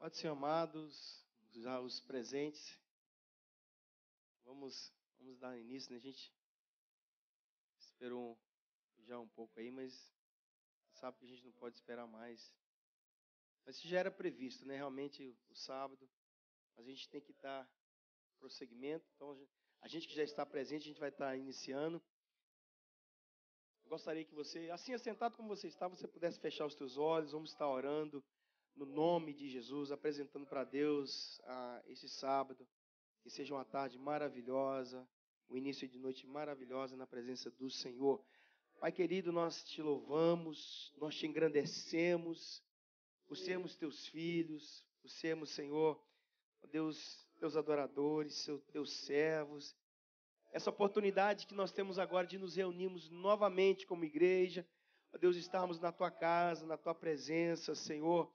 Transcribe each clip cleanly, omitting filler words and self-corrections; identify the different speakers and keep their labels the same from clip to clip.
Speaker 1: Pode ser, amados, já os presentes. Vamos dar início, né? A gente esperou já um pouco aí, mas sabe que a gente não pode esperar mais. Mas isso já era previsto, né? Realmente, o sábado, a gente tem que dar prosseguimento. Então, a gente que já está presente, a gente vai estar iniciando. Eu gostaria que você, assim assentado como você está, você pudesse fechar os teus olhos. Vamos estar orando no nome de Jesus, apresentando para Deus esse sábado. Que seja uma tarde maravilhosa, um início de noite maravilhosa na presença do Senhor. Pai querido, nós te louvamos, nós te engrandecemos, por sermos teus filhos, por sermos, Senhor, ó Deus, teus adoradores, teus servos. Essa oportunidade que nós temos agora de nos reunirmos novamente como igreja, ó Deus, estarmos na tua casa, na tua presença, Senhor.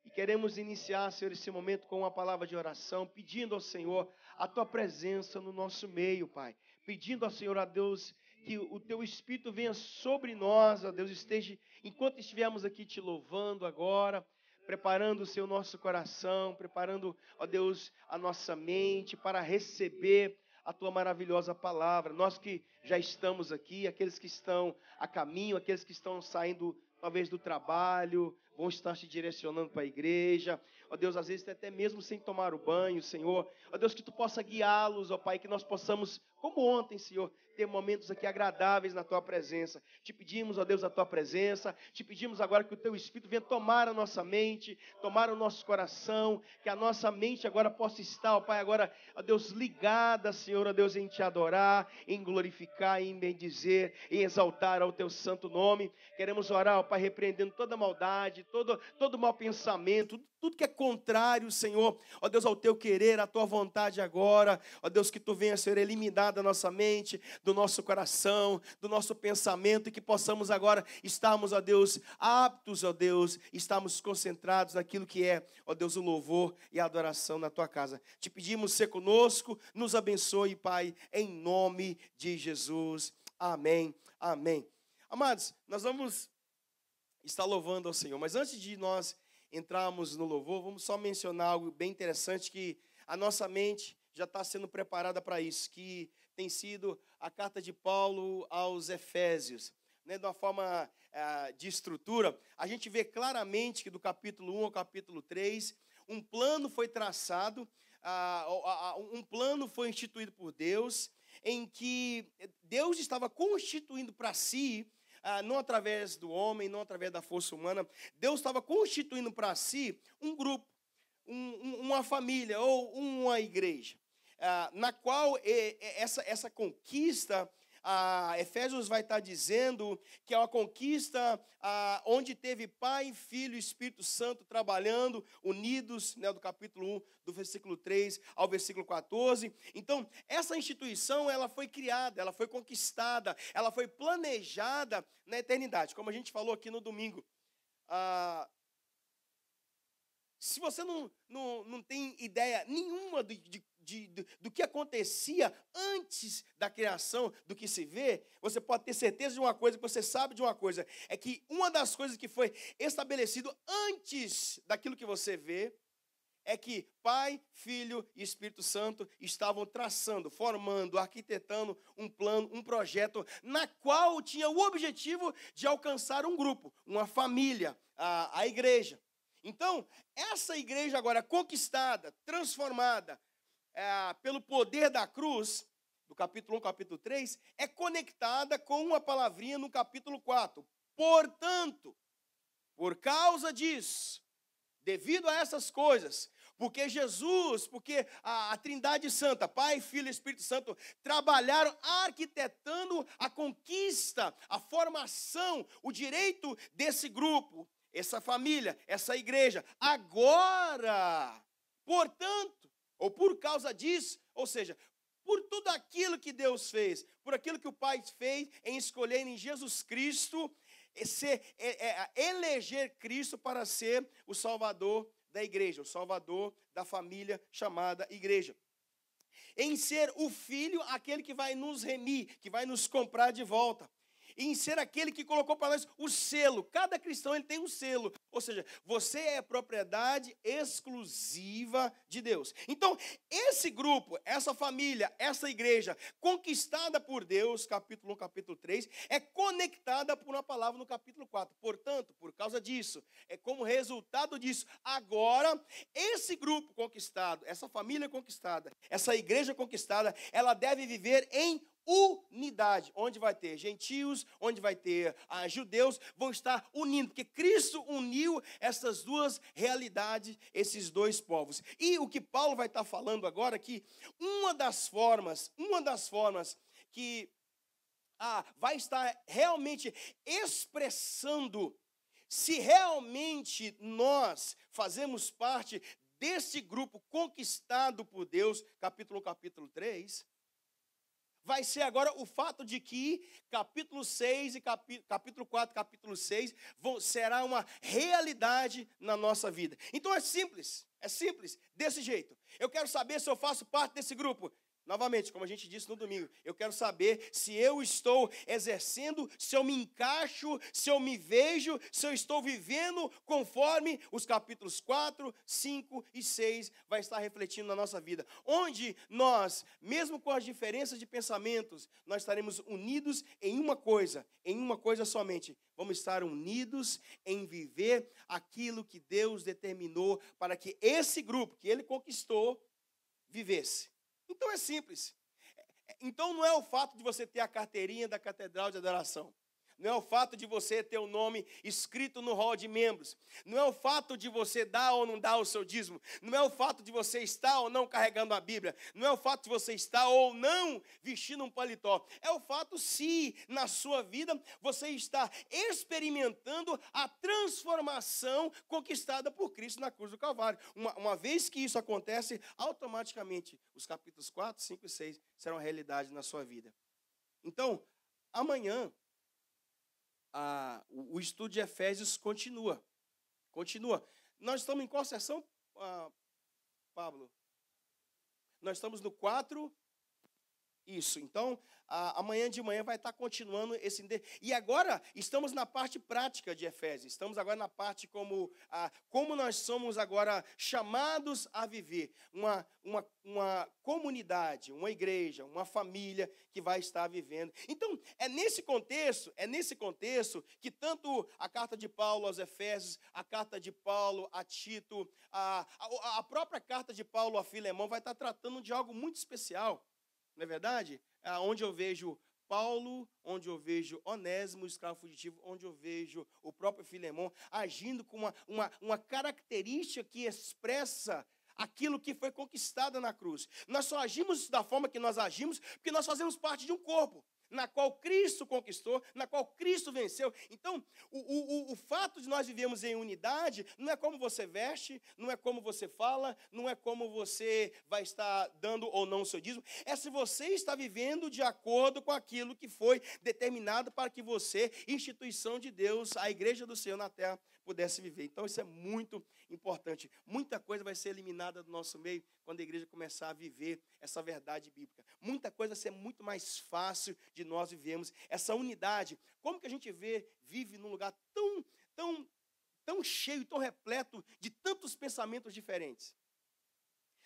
Speaker 1: E queremos iniciar, Senhor, esse momento com uma palavra de oração, pedindo ao Senhor a tua presença no nosso meio, Pai. Pedindo ao Senhor, a Deus, que o teu Espírito venha sobre nós, ó Deus, esteja, enquanto estivermos aqui te louvando agora, preparando o Senhor nosso coração, preparando, ó Deus, a nossa mente para receber a tua maravilhosa palavra. Nós que já estamos aqui, aqueles que estão a caminho, aqueles que estão saindo talvez do trabalho, vão estar se direcionando para a igreja, ó Deus, às vezes até mesmo sem tomar o banho, Senhor, ó Deus, que tu possa guiá-los, ó Pai, que nós possamos, como ontem, Senhor, ter momentos aqui agradáveis na tua presença. Te pedimos, ó Deus, a tua presença, te pedimos agora que o teu Espírito venha tomar a nossa mente, tomar o nosso coração, que a nossa mente agora possa estar, ó Pai, agora, ó Deus, ligada, Senhor, ó Deus, em te adorar, em glorificar, em bendizer, em exaltar ao teu santo nome. Queremos orar, ó Pai, repreendendo toda maldade, todo mau pensamento, tudo que é contrário, Senhor, ó Deus, ao teu querer, à tua vontade agora, ó Deus, que tu venha ser eliminado da nossa mente, do nosso coração, do nosso pensamento, e que possamos agora estarmos, ó Deus, aptos, ó Deus, estarmos concentrados naquilo que é, ó Deus, o louvor e a adoração na tua casa. Te pedimos, ser conosco, nos abençoe, Pai, em nome de Jesus. Amém, amém. Amados, nós vamos estar louvando ao Senhor, mas antes de nós entrarmos no louvor, vamos só mencionar algo bem interessante, que a nossa mente já está sendo preparada para isso, que tem sido a carta de Paulo aos Efésios, né, de uma forma de estrutura. A gente vê claramente que do capítulo 1 ao capítulo 3, um plano foi traçado, um plano foi instituído por Deus, em que Deus estava constituindo para si, não através do homem, não através da força humana, Deus estava constituindo para si um grupo, uma família ou uma igreja, na qual essa conquista, Efésios vai estar dizendo que é uma conquista onde teve Pai, Filho e Espírito Santo trabalhando, unidos, né, do capítulo 1, do versículo 3 ao versículo 14. Então, essa instituição, ela foi criada, ela foi conquistada, ela foi planejada na eternidade, como a gente falou aqui no domingo. Se você não tem ideia nenhuma do que acontecia antes da criação, do que se vê, você pode ter certeza de uma coisa, que você sabe de uma coisa, é que uma das coisas que foi estabelecido antes daquilo que você vê, é que Pai, Filho e Espírito Santo estavam traçando, formando, arquitetando um plano, um projeto, na qual tinha o objetivo de alcançar um grupo, uma família, a igreja. Então, essa igreja agora conquistada, transformada pelo poder da cruz, do capítulo 1, capítulo 3, é conectada com uma palavrinha no capítulo 4. Portanto, por causa disso, devido a essas coisas, porque Jesus, porque a Trindade Santa, Pai, Filho e Espírito Santo, trabalharam arquitetando a conquista, a formação, o direito desse grupo, essa família, essa igreja. Agora, portanto, ou por causa disso, ou seja, por tudo aquilo que Deus fez, por aquilo que o Pai fez em escolher em Jesus Cristo, eleger Cristo para ser o Salvador da igreja, o Salvador da família chamada igreja. Em ser o Filho, aquele que vai nos remir, que vai nos comprar de volta.
Speaker 2: em ser aquele que colocou para nós o selo. Cada cristão ele tem um selo. Ou seja, você é propriedade exclusiva de Deus. Então, esse grupo, essa família, essa igreja, conquistada por Deus, capítulo 1, capítulo 3, é conectada por uma palavra no capítulo 4. Portanto, por causa disso, é como resultado disso, agora, esse grupo conquistado, essa família conquistada, essa igreja conquistada, ela deve viver em unidade, onde vai ter gentios, onde vai ter judeus, vão estar unindo, porque Cristo uniu essas duas realidades, esses dois povos. E o que Paulo vai estar falando agora aqui, uma das formas que vai estar realmente expressando se realmente nós fazemos parte desse grupo conquistado por Deus, capítulo 3, vai ser agora o fato de que capítulo 6 e capítulo 4, capítulo 6, será uma realidade na nossa vida. Então é simples, desse jeito. Eu quero saber se eu faço parte desse grupo. Novamente, como a gente disse no domingo, eu quero saber se eu estou exercendo, se eu me encaixo, se eu me vejo, se eu estou vivendo conforme os capítulos 4, 5 e 6 vai estar refletindo na nossa vida. Onde nós, mesmo com as diferenças de pensamentos, nós estaremos unidos em uma coisa somente. Vamos estar unidos em viver aquilo que Deus determinou para que esse grupo que Ele conquistou vivesse. Então é simples. Então não é o fato de você ter a carteirinha da Catedral de Adoração. Não é o fato de você ter o nome escrito no hall de membros. Não é o fato de você dar ou não dar o seu dízimo. Não é o fato de você estar ou não carregando a Bíblia. Não é o fato de você estar ou não vestindo um paletó. É o fato se na sua vida você está experimentando a transformação conquistada por Cristo na cruz do Calvário. Uma vez que isso acontece, automaticamente os capítulos 4, 5 e 6 serão realidade na sua vida. Então, amanhã, o estudo de Efésios continua. Nós estamos em qual sessão, Pablo? Nós estamos no 4. Isso. Então, amanhã de manhã vai estar continuando esse... E agora, estamos na parte prática de Efésios. Estamos agora na parte como nós somos agora chamados a viver. Uma comunidade, uma igreja, uma família que vai estar vivendo. Então, é nesse contexto que tanto a carta de Paulo aos Efésios, a carta de Paulo a Tito, a própria carta de Paulo a Filemão vai estar tratando de algo muito especial. Não é verdade? Onde eu vejo Paulo, onde eu vejo Onésimo, escravo fugitivo, onde eu vejo o próprio Filemão agindo com uma característica que expressa aquilo que foi conquistado na cruz. Nós só agimos da forma que nós agimos porque nós fazemos parte de um corpo, na qual Cristo conquistou, na qual Cristo venceu. Então, o fato de nós vivermos em unidade não é como você veste, não é como você fala, não é como você vai estar dando ou não o seu dízimo, é se você está vivendo de acordo com aquilo que foi determinado para que você, instituição de Deus, a igreja do Senhor na terra, pudesse viver. Então, isso é muito importante. Muita coisa vai ser eliminada do nosso meio quando a igreja começar a viver essa verdade bíblica. Muita coisa vai ser muito mais fácil de nós vivermos. Essa unidade, como que a gente vive num lugar tão cheio, tão repleto de tantos pensamentos diferentes?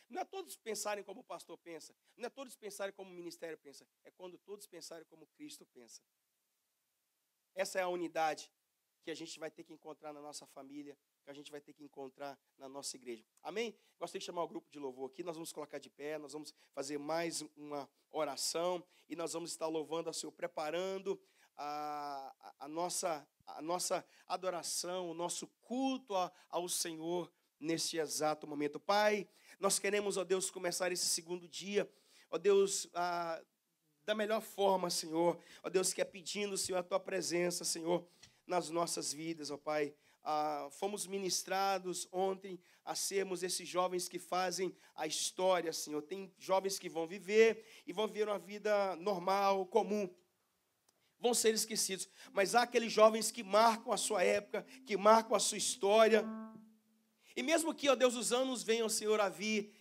Speaker 2: Não é todos pensarem como o pastor pensa, não é todos pensarem como o ministério pensa, é quando todos pensarem como Cristo pensa. Essa é a unidade que a gente vai ter que encontrar na nossa família, que a gente vai ter que encontrar na nossa igreja. Amém? Gostaria de chamar o grupo de louvor aqui, nós vamos colocar de pé, nós vamos fazer mais uma oração, e nós vamos estar louvando ao Senhor, preparando a nossa adoração, o nosso culto ao Senhor nesse exato momento. Pai, nós queremos, ó Deus, começar esse segundo dia, ó Deus, da melhor forma, Senhor, ó Deus, que é pedindo, Senhor, a Tua presença, Senhor, nas nossas vidas, ó Pai. Fomos ministrados ontem a sermos esses jovens que fazem a história, Senhor. Tem jovens que vão viver e vão viver uma vida normal, comum. Vão ser esquecidos. Mas há aqueles jovens que marcam a sua época, que marcam a sua história. E mesmo que, ó Deus, os anos venham, Senhor, a vir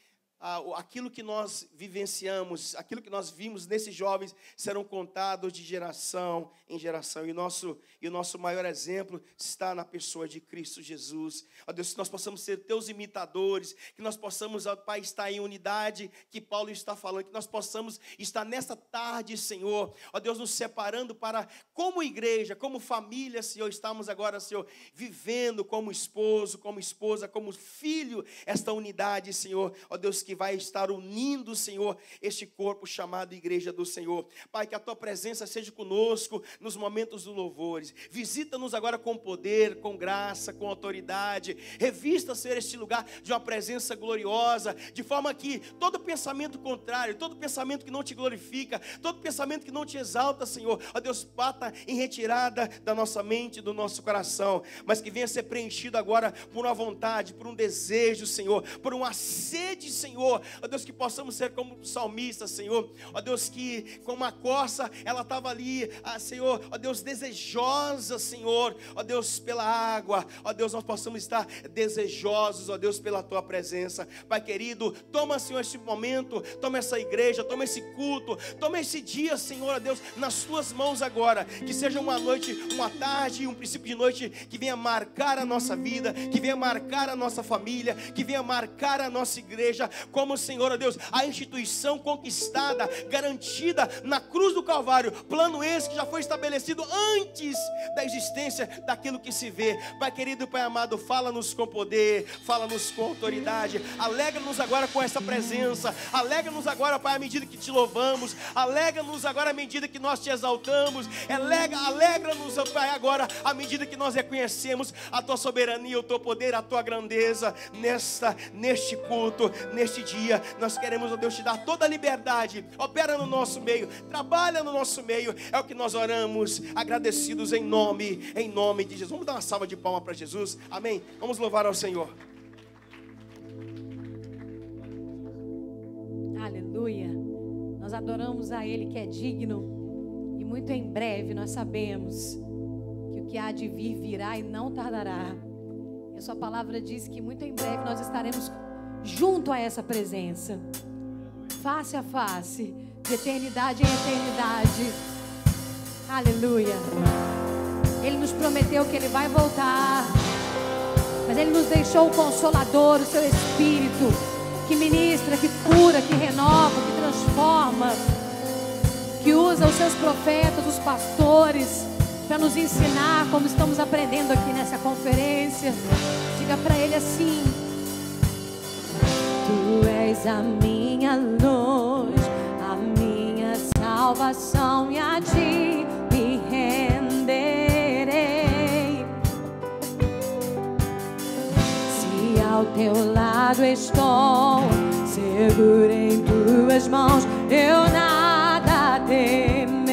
Speaker 2: aquilo que nós vivenciamos, aquilo que nós vimos nesses jovens serão contados de geração em geração. E o nosso maior exemplo está na pessoa de Cristo Jesus. Ó Deus, que nós possamos ser teus imitadores, que nós possamos, ó Pai, estar em unidade, que Paulo está falando, que nós possamos estar nessa tarde, Senhor, ó Deus, nos separando para, como igreja, como família, Senhor, estamos agora, Senhor, vivendo como esposo, como esposa, como filho, esta unidade, Senhor, ó Deus, que vai estar unindo, Senhor, este corpo chamado Igreja do Senhor. Pai, que a tua presença seja conosco nos momentos dos louvores. Visita-nos agora com poder, com graça, com autoridade. Revista, Senhor, este lugar de uma presença gloriosa, de forma que todo pensamento contrário, todo pensamento que não te glorifica, todo pensamento que não te exalta, Senhor, ó Deus, bata em retirada da nossa mente, do nosso coração, mas que venha ser preenchido agora por uma vontade, por um desejo, Senhor, por uma sede, Senhor, ó Deus, que possamos ser como salmistas, Senhor, ó Deus, que como a corça, ela estava ali, Senhor, ó Deus, desejosa, Senhor, ó Deus, pela água, ó Deus, nós possamos estar desejosos, ó Deus, pela tua presença. Pai querido, toma, Senhor, este momento, toma essa igreja, toma esse culto, toma esse dia, Senhor, ó Deus, nas tuas mãos agora, que seja uma noite, uma tarde, um princípio de noite, que venha marcar a nossa vida, que venha marcar a nossa família, que venha marcar a nossa igreja, como, Senhor, ó Deus, a instituição conquistada, garantida na cruz do Calvário, plano esse que já foi estabelecido antes da existência daquilo que se vê. Pai querido, Pai amado, fala-nos com poder, fala-nos com autoridade, alegra-nos agora com essa presença, alegra-nos agora, Pai, à medida que te louvamos, alegra-nos agora à medida que nós te exaltamos, alegra-nos, Pai, agora à medida que nós reconhecemos a tua soberania, o teu poder, a tua grandeza, neste culto, neste dia. Nós queremos, ó Deus, te dar toda a liberdade, opera no nosso meio, trabalha no nosso meio, é o que nós oramos, agradecidos em nome de Jesus. Vamos dar uma salva de palmas para Jesus, amém? Vamos louvar ao Senhor.
Speaker 3: Aleluia, nós adoramos a Ele que é digno, e muito em breve nós sabemos que o que há de vir virá e não tardará. E a sua palavra diz que muito em breve nós estaremos junto a essa presença, face a face, de eternidade em eternidade. Aleluia. Ele nos prometeu que Ele vai voltar, mas Ele nos deixou o Consolador, o Seu Espírito, que ministra, que cura, que renova, que transforma, que usa os Seus profetas, os pastores, para nos ensinar, como estamos aprendendo aqui nessa conferência. Diga para Ele assim: Tu és a minha luz, a minha salvação, e a Ti me renderei. Se ao Teu lado estou, seguro em Tuas mãos, eu nada temerei.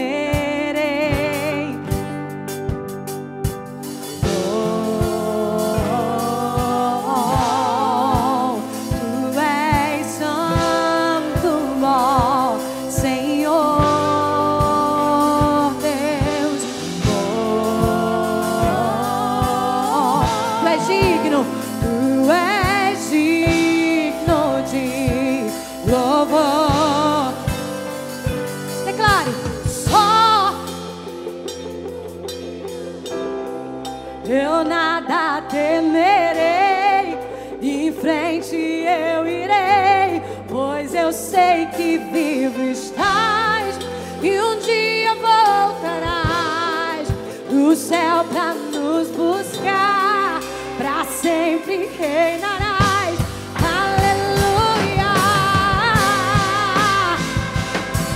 Speaker 3: Eu nada temerei, em frente eu irei, pois eu sei que vivo estás, e um dia voltarás do céu pra nos buscar, pra sempre reinarás. Aleluia!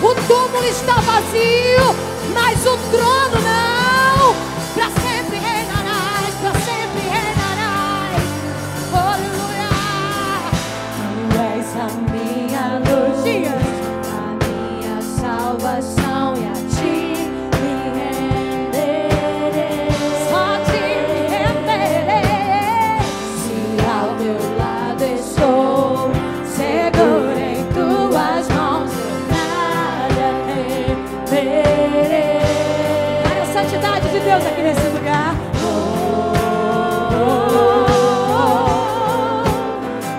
Speaker 3: O túmulo está vazio, mas o trono não, pra sempre reinarás, pra sempre reinarás. Aleluia! Tu és a minha luz, a minha salvação, e a Ti me renderei. Só Te renderei. Se ao meu lado estou, seguro em Tuas mãos, eu nada temerei. Olha a santidade de Deus aqui nesse lugar.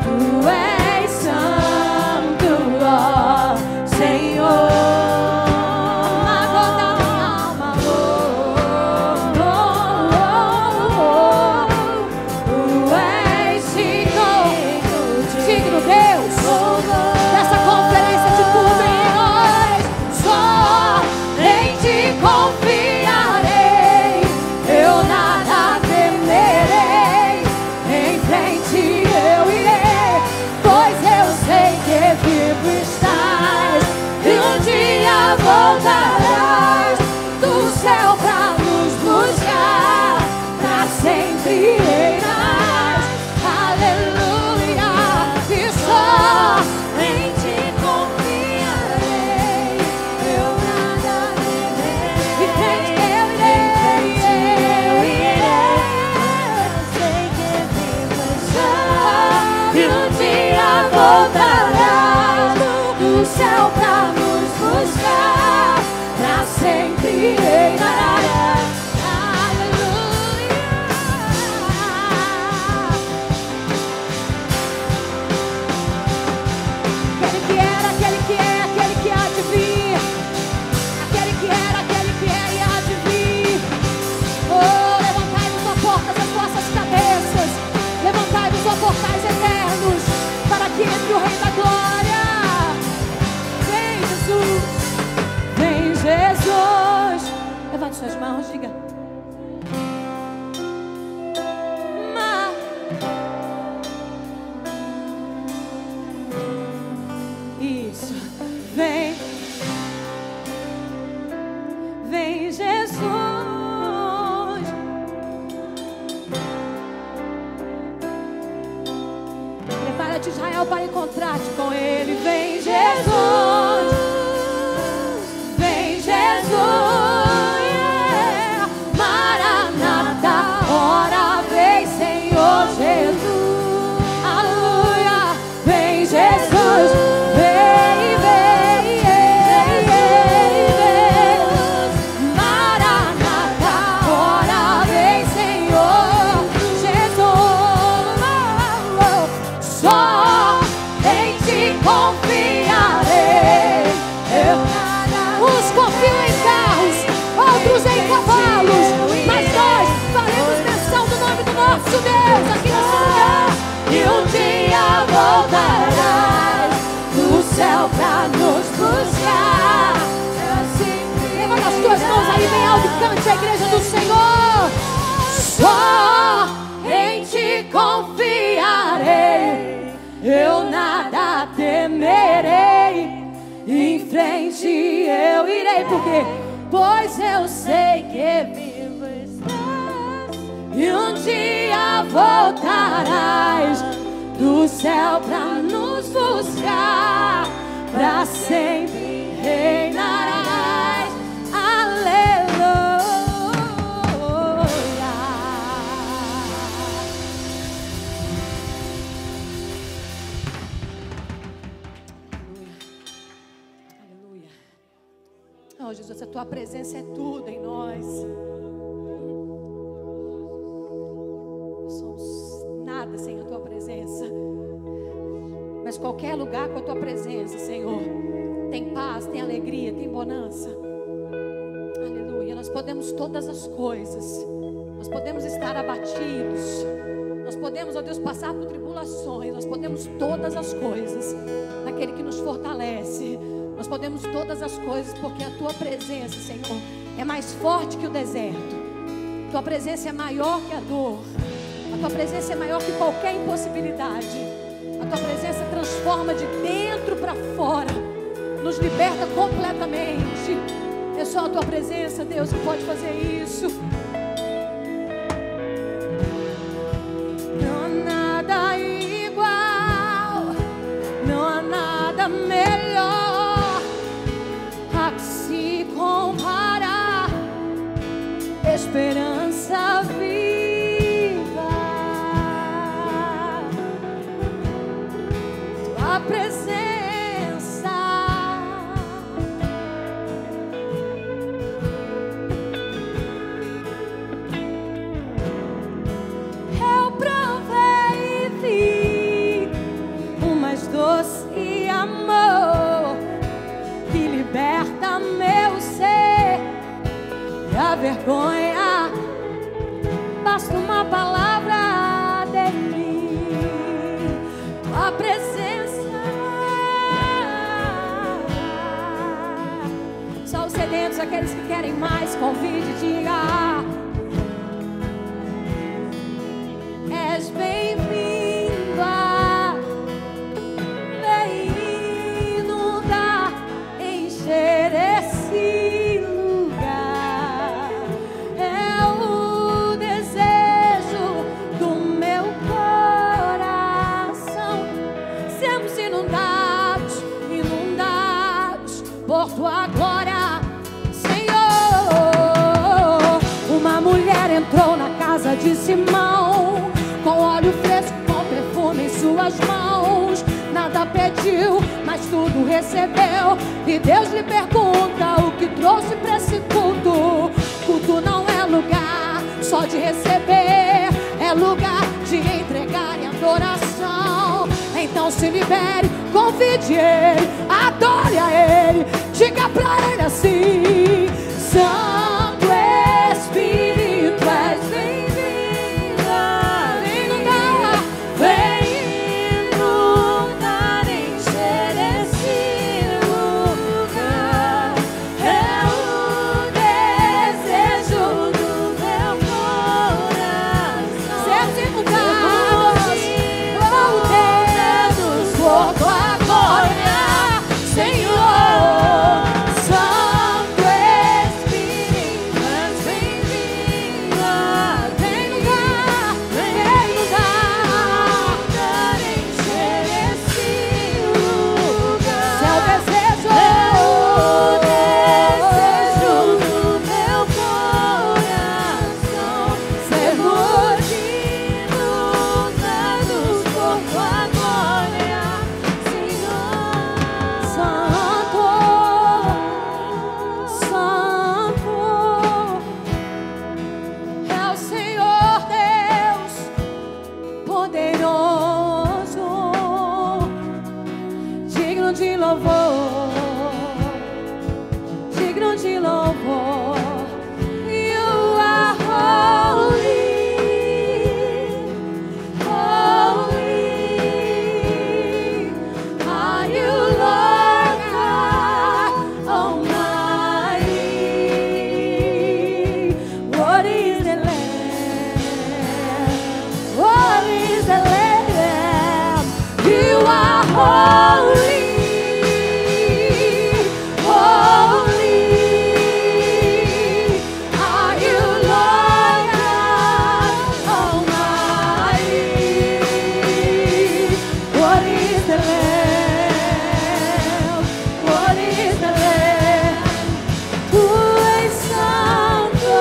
Speaker 3: Tu és santo. voltarás do céu pra nos buscar, pra sempre reinarás. Aleluia. Aquele que era, aquele que é, aquele que há de vir. Aquele que era, aquele que é e há de vir. Oh, levantai-vos, ó portas, as vossas cabeças. Levantai-vos, ó portais eternos, para que entre o Rei da Glória. Vem, Jesus. Vem, Jesus. Levante suas mãos, diga. Isso. Vem. Vem, Jesus. Prepara-te, Israel, para encontrar-te com Ele. Vem, Jesus. Vem, Jesus. Yeah. Maranata, ora vem, Senhor Jesus. Aleluia. Vem, Jesus. Vem, vem, vem. Maranata, ora vem, Senhor Jesus. Só em ti confiarei. Uns confiam em carros, outros em cavalos, mas nós faremos menção do nome do nosso Deus aqui nesse lugar. E um dia voltarás do céu pra nos buscar. Levanta as tuas mãos aí bem alto e cante a igreja do Senhor. Só em ti confiarei, eu nada temerei. Em frente eu irei, porque pois eu sei que vivo estás. E um dia voltarás do céu pra nos buscar, pra sempre reinarás. Aleluia. Aleluia. Oh, Jesus, a tua presença é tudo em nós. Não somos nada sem a tua presença. Mas qualquer lugar com a tua presença, Senhor, tem paz, tem alegria, tem bonança. Aleluia. Nós podemos todas as coisas. Nós podemos estar abatidos. Nós podemos, ó Deus, passar por tribulações. Nós podemos todas as coisas naquele que nos fortalece. Nós podemos todas as coisas porque a tua presença, Senhor, é mais forte que o deserto. A tua presença é maior que a dor. A tua presença é maior que qualquer impossibilidade. A tua presença transforma de dentro para fora, nos liberta completamente. É só a tua presença, Deus, que pode fazer isso. Não há nada igual, não há nada melhor a que se comparar. Esperança viva, tua presença eu provei e vi o mais doce amor que liberta meu ser da vergonha. Basta uma palavra dele, a presença. Só os sedentos, aqueles que querem mais, convide e diga: és bem-vinda, vem inundar, encher esse lugar. É o desejo do meu coração. Sermos inundados, inundados por tua glória, Senhor. Uma mulher entrou na casa de Simão, com óleo fresco, com perfume em suas mãos. Nada nada pediu, mas tudo recebeu. E Deus lhe pergunta o que trouxe para esse culto. Culto não é lugar só de receber, é lugar de entregar e adoração. Então se libere, convide Ele, adore a Ele, diga pra Ele assim: Santo Espírito, és bem-vindo. Vem inundar, vem inundar, encher esse lugar. É o desejo do meu coração. Sermos inundados, voltemos por tua glória, Senhor. Santo Espírito, és bem-vindo. Vem inundar, encher esse lugar. É o desejo do meu coração, sermos inundados por tua glória, Senhor. Santo, Santo é o Senhor Deus poderoso, digno de louvor, digno de louvor. You are holy, holy are you, Lord God Almighty. What is the Lamb? What is the Lamb? You are holy, holy are you, Lord God Almighty. What is the Lamb? What is the Lamb? Tu és santo.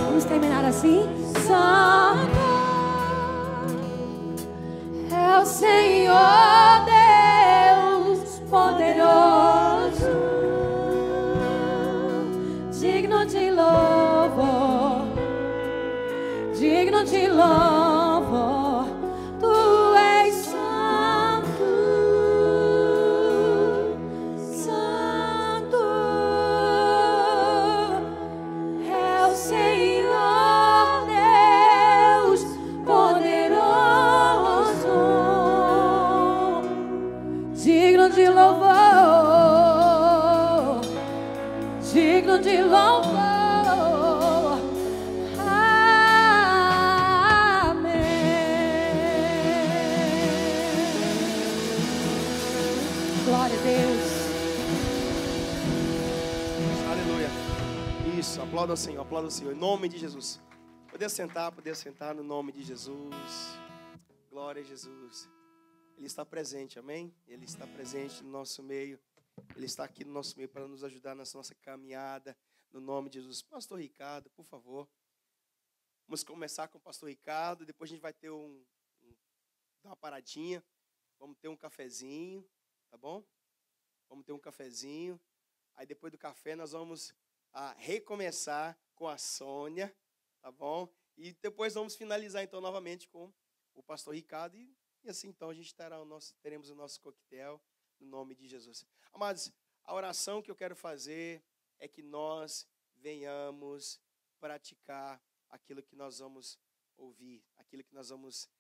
Speaker 3: Vamos terminar assim? Santo é o Senhor Deus poderoso, digno de louvor, digno de louvor. Tu és santo, santo é o Senhor Deus poderoso, digno de louvor, digno de louvor. Amém. Glória a Deus.
Speaker 2: Aleluia. Isso, aplauda o Senhor, aplauda o Senhor. Em nome de Jesus. Poder sentar no nome de Jesus. Glória a Jesus. Ele está presente, amém? Ele está presente no nosso meio. Ele está aqui no nosso meio para nos ajudar nessa nossa caminhada. No nome de Jesus. Pastor Ricardo, por favor. Vamos começar com o pastor Ricardo. Depois a gente vai ter dar uma paradinha. Vamos ter um cafezinho, tá bom? Vamos ter um cafezinho. Aí depois do café nós vamos recomeçar com a Sônia, tá bom? E depois vamos finalizar então novamente com o pastor Ricardo. E assim então a gente teremos o nosso coquetel no nome de Jesus. Amados, a oração que eu quero fazer é que nós venhamos praticar aquilo que nós vamos ouvir, aquilo que nós vamos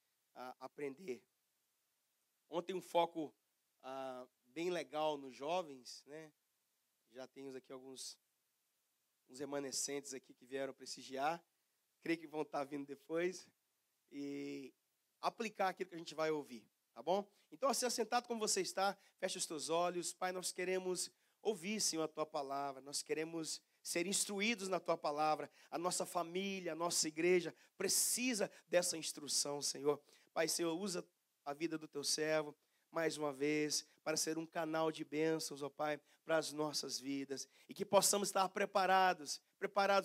Speaker 2: aprender. Ontem um foco bem legal nos jovens, né? Já temos aqui uns remanescentes aqui que vieram prestigiar. Creio que vão estar vindo depois. E aplicar aquilo que a gente vai ouvir, tá bom? Então, assim, assentado como você está, fecha os teus olhos. Pai, nós queremos ouvir, Senhor, a Tua palavra. Nós queremos ser instruídos na Tua palavra. A nossa família, a nossa igreja precisa dessa instrução, Senhor. Pai, Senhor, usa a vida do Teu servo. mais uma vez, para ser um canal de bênçãos, ó Pai, para as nossas vidas. E que possamos estar preparados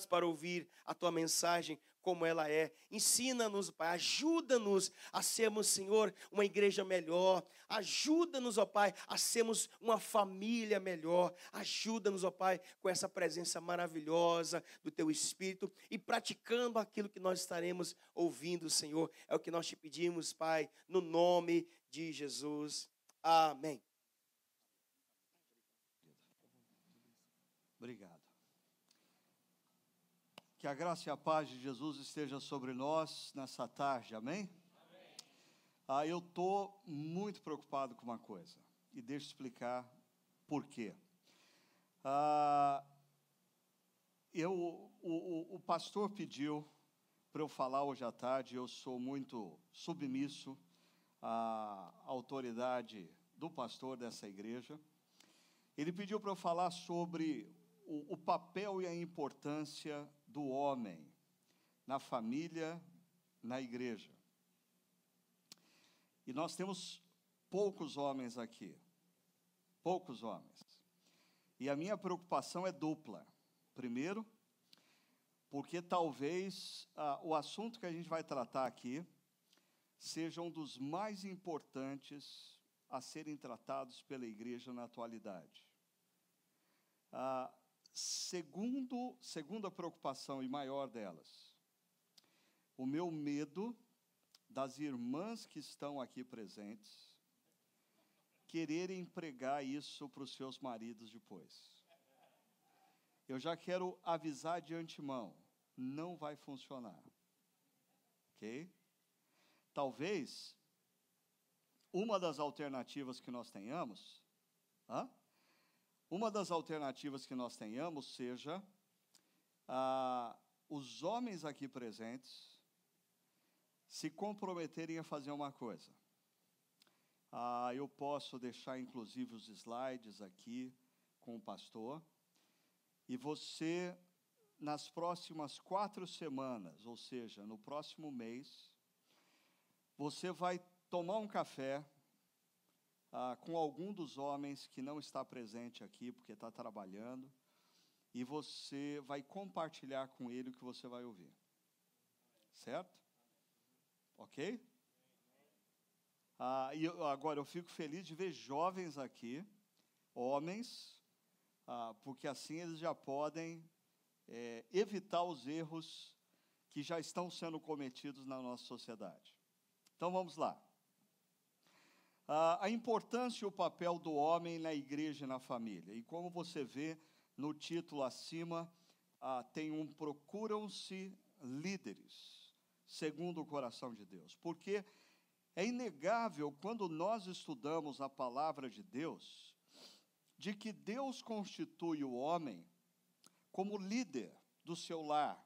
Speaker 2: para ouvir a Tua mensagem como ela é. Ensina-nos, Pai, ajuda-nos a sermos, Senhor, uma igreja melhor. Ajuda-nos, ó Pai, a sermos uma família melhor. Ajuda-nos, ó Pai, com essa presença maravilhosa do Teu Espírito e praticando aquilo que nós estaremos ouvindo, Senhor. É o que nós te pedimos, Pai, no nome de Jesus. Amém.
Speaker 4: Obrigado. Que a graça e a paz de Jesus esteja sobre nós nessa tarde, amém? Amém. Eu estou muito preocupado com uma coisa, e deixa eu explicar por quê. O pastor pediu para eu falar hoje à tarde, eu sou muito submisso à autoridade do pastor dessa igreja. Ele pediu para eu falar sobre o papel e a importância do homem na família, na igreja. E nós temos poucos homens aqui, poucos homens. E a minha preocupação é dupla. Primeiro, porque talvez o assunto que a gente vai tratar aqui seja um dos mais importantes a serem tratados pela igreja na atualidade. Segunda preocupação e maior delas, o meu medo das irmãs que estão aqui presentes quererem pregar isso para os seus maridos depois. Eu já quero avisar de antemão, não vai funcionar, ok? Talvez uma das alternativas que nós tenhamos, seja os homens aqui presentes se comprometerem a fazer uma coisa. Eu posso deixar, inclusive, os slides aqui com o pastor. E você, nas próximas 4 semanas, ou seja, no próximo mês, você vai tomar um café com algum dos homens que não está presente aqui, porque está trabalhando, e você vai compartilhar com ele o que você vai ouvir. Certo? Ok? Agora, eu fico feliz de ver jovens aqui, homens, porque assim eles já podem evitar os erros que já estão sendo cometidos na nossa sociedade. Então, vamos lá. A importância e o papel do homem na igreja e na família. E como você vê no título acima, tem procuram-se líderes, segundo o coração de Deus. Porque é inegável, quando nós estudamos a palavra de Deus, de que Deus constitui o homem como líder do seu lar,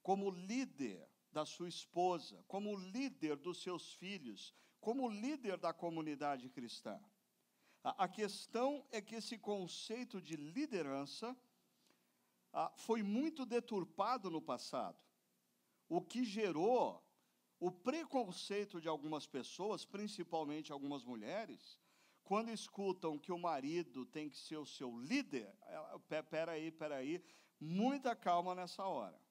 Speaker 4: como líder da sua esposa, como líder dos seus filhos, como líder da comunidade cristã. A questão é que esse conceito de liderança foi muito deturpado no passado, o que gerou o preconceito de algumas pessoas, principalmente algumas mulheres, quando escutam que o marido tem que ser o seu líder. Peraí, muita calma nessa hora,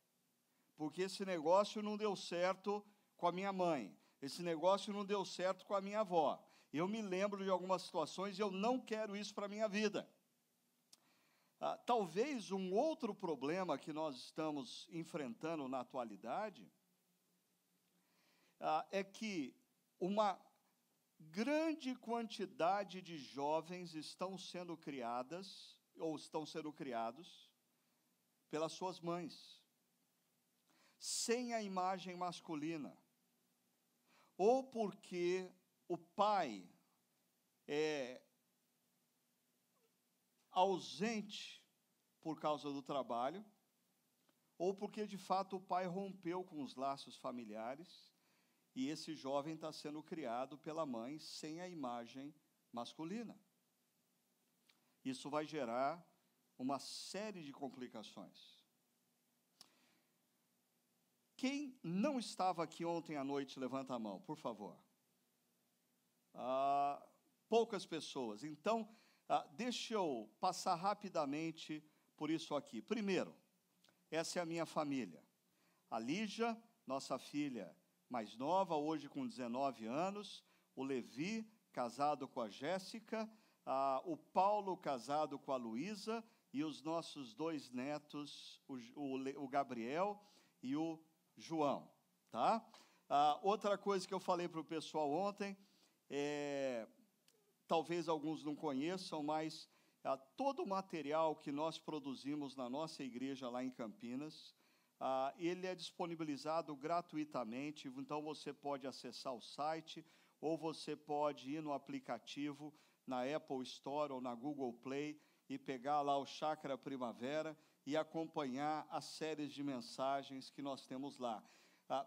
Speaker 4: porque esse negócio não deu certo com a minha mãe, esse negócio não deu certo com a minha avó. Eu me lembro de algumas situações e eu não quero isso para a minha vida. Talvez um outro problema que nós estamos enfrentando na atualidade é que uma grande quantidade de jovens estão sendo criadas, ou estão sendo criados, pelas suas mães, sem a imagem masculina, ou porque o pai é ausente por causa do trabalho, ou porque, de fato, o pai rompeu com os laços familiares, e esse jovem está sendo criado pela mãe sem a imagem masculina. Isso vai gerar uma série de complicações. Quem não estava aqui ontem à noite, levanta a mão, por favor. poucas pessoas. Então, deixa eu passar rapidamente por isso aqui. Primeiro, essa é a minha família. A Lígia, nossa filha mais nova, hoje com 19 anos. O Levi, casado com a Jéssica. O Paulo, casado com a Luísa. E os nossos 2 netos, o Gabriel e o João. Tá? Outra coisa que eu falei para o pessoal ontem, talvez alguns não conheçam, mas todo o material que nós produzimos na nossa igreja lá em Campinas, ele é disponibilizado gratuitamente, então você pode acessar o site, ou você pode ir no aplicativo, na Apple Store ou na Google Play, e pegar lá o Chácara Primavera e acompanhar as séries de mensagens que nós temos lá.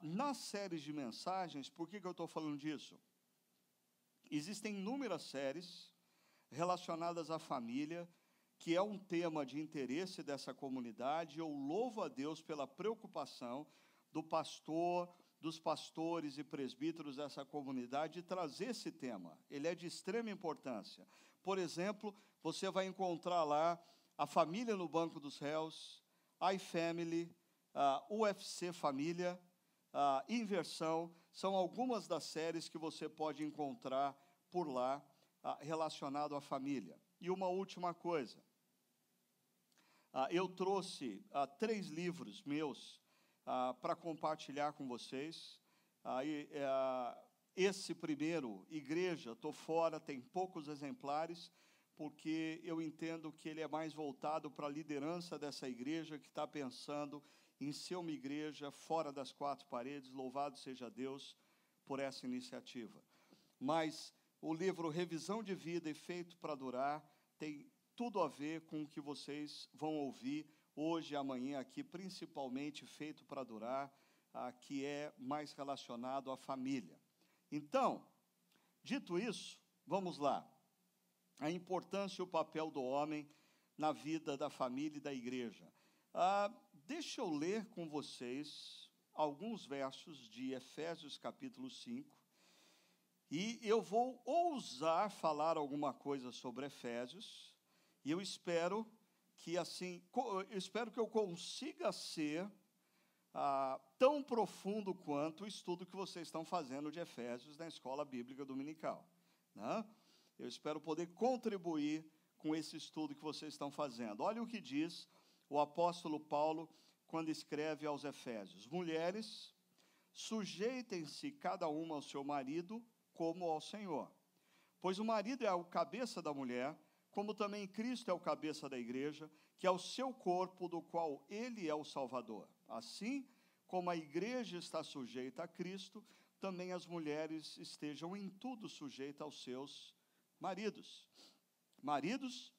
Speaker 4: Nas séries de mensagens, por que eu estou falando disso? Existem inúmeras séries relacionadas à família, que é um tema de interesse dessa comunidade. Eu louvo a Deus pela preocupação do pastor, dos pastores e presbíteros dessa comunidade de trazer esse tema. Ele é de extrema importância. Por exemplo, você vai encontrar lá A Família no Banco dos Réus, iFamily, UFC Família, Inversão, são algumas das séries que você pode encontrar por lá, relacionado à família. E uma última coisa, eu trouxe 3 livros meus para compartilhar com vocês. Esse primeiro, Igreja, estou fora, tem poucos exemplares, porque eu entendo que ele é mais voltado para a liderança dessa igreja, que está pensando em ser uma igreja fora das 4 paredes. Louvado seja Deus por essa iniciativa. Mas o livro Revisão de Vida e Feito para Durar tem tudo a ver com o que vocês vão ouvir hoje e amanhã aqui, principalmente Feito para Durar, que é mais relacionado à família. Então, dito isso, vamos lá. A importância e o papel do homem na vida da família e da igreja. Deixa eu ler com vocês alguns versos de Efésios capítulo 5, e eu vou ousar falar alguma coisa sobre Efésios, e eu espero que eu consiga ser tão profundo quanto o estudo que vocês estão fazendo de Efésios na Escola Bíblica Dominical, né? Eu espero poder contribuir com esse estudo que vocês estão fazendo. Olha o que diz o apóstolo Paulo quando escreve aos Efésios: mulheres, sujeitem-se cada uma ao seu marido como ao Senhor. Pois o marido é o cabeça da mulher, como também Cristo é o cabeça da igreja, que é o seu corpo, do qual ele é o Salvador. Assim como a igreja está sujeita a Cristo, também as mulheres estejam em tudo sujeitas aos seus maridos. Maridos,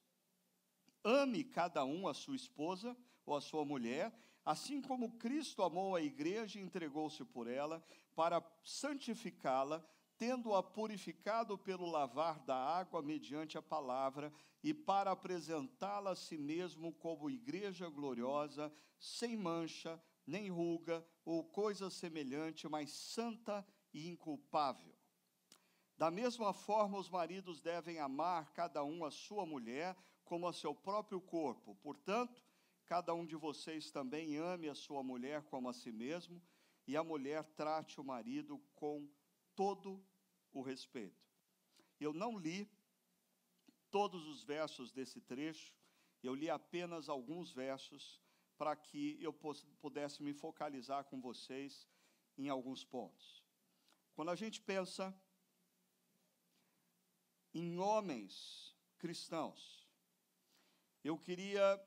Speaker 4: ame cada um a sua esposa ou a sua mulher, assim como Cristo amou a igreja e entregou-se por ela, para santificá-la, tendo-a purificado pelo lavar da água mediante a palavra, e para apresentá-la a si mesmo como igreja gloriosa, sem mancha, nem ruga, ou coisa semelhante, mas santa e inculpável. Da mesma forma, os maridos devem amar cada um a sua mulher como a seu próprio corpo. Portanto, cada um de vocês também ame a sua mulher como a si mesmo, e a mulher trate o marido com todo o respeito. Eu não li todos os versos desse trecho, eu li apenas alguns versos para que eu pudesse me focalizar com vocês em alguns pontos. Quando a gente pensa em homens cristãos, eu queria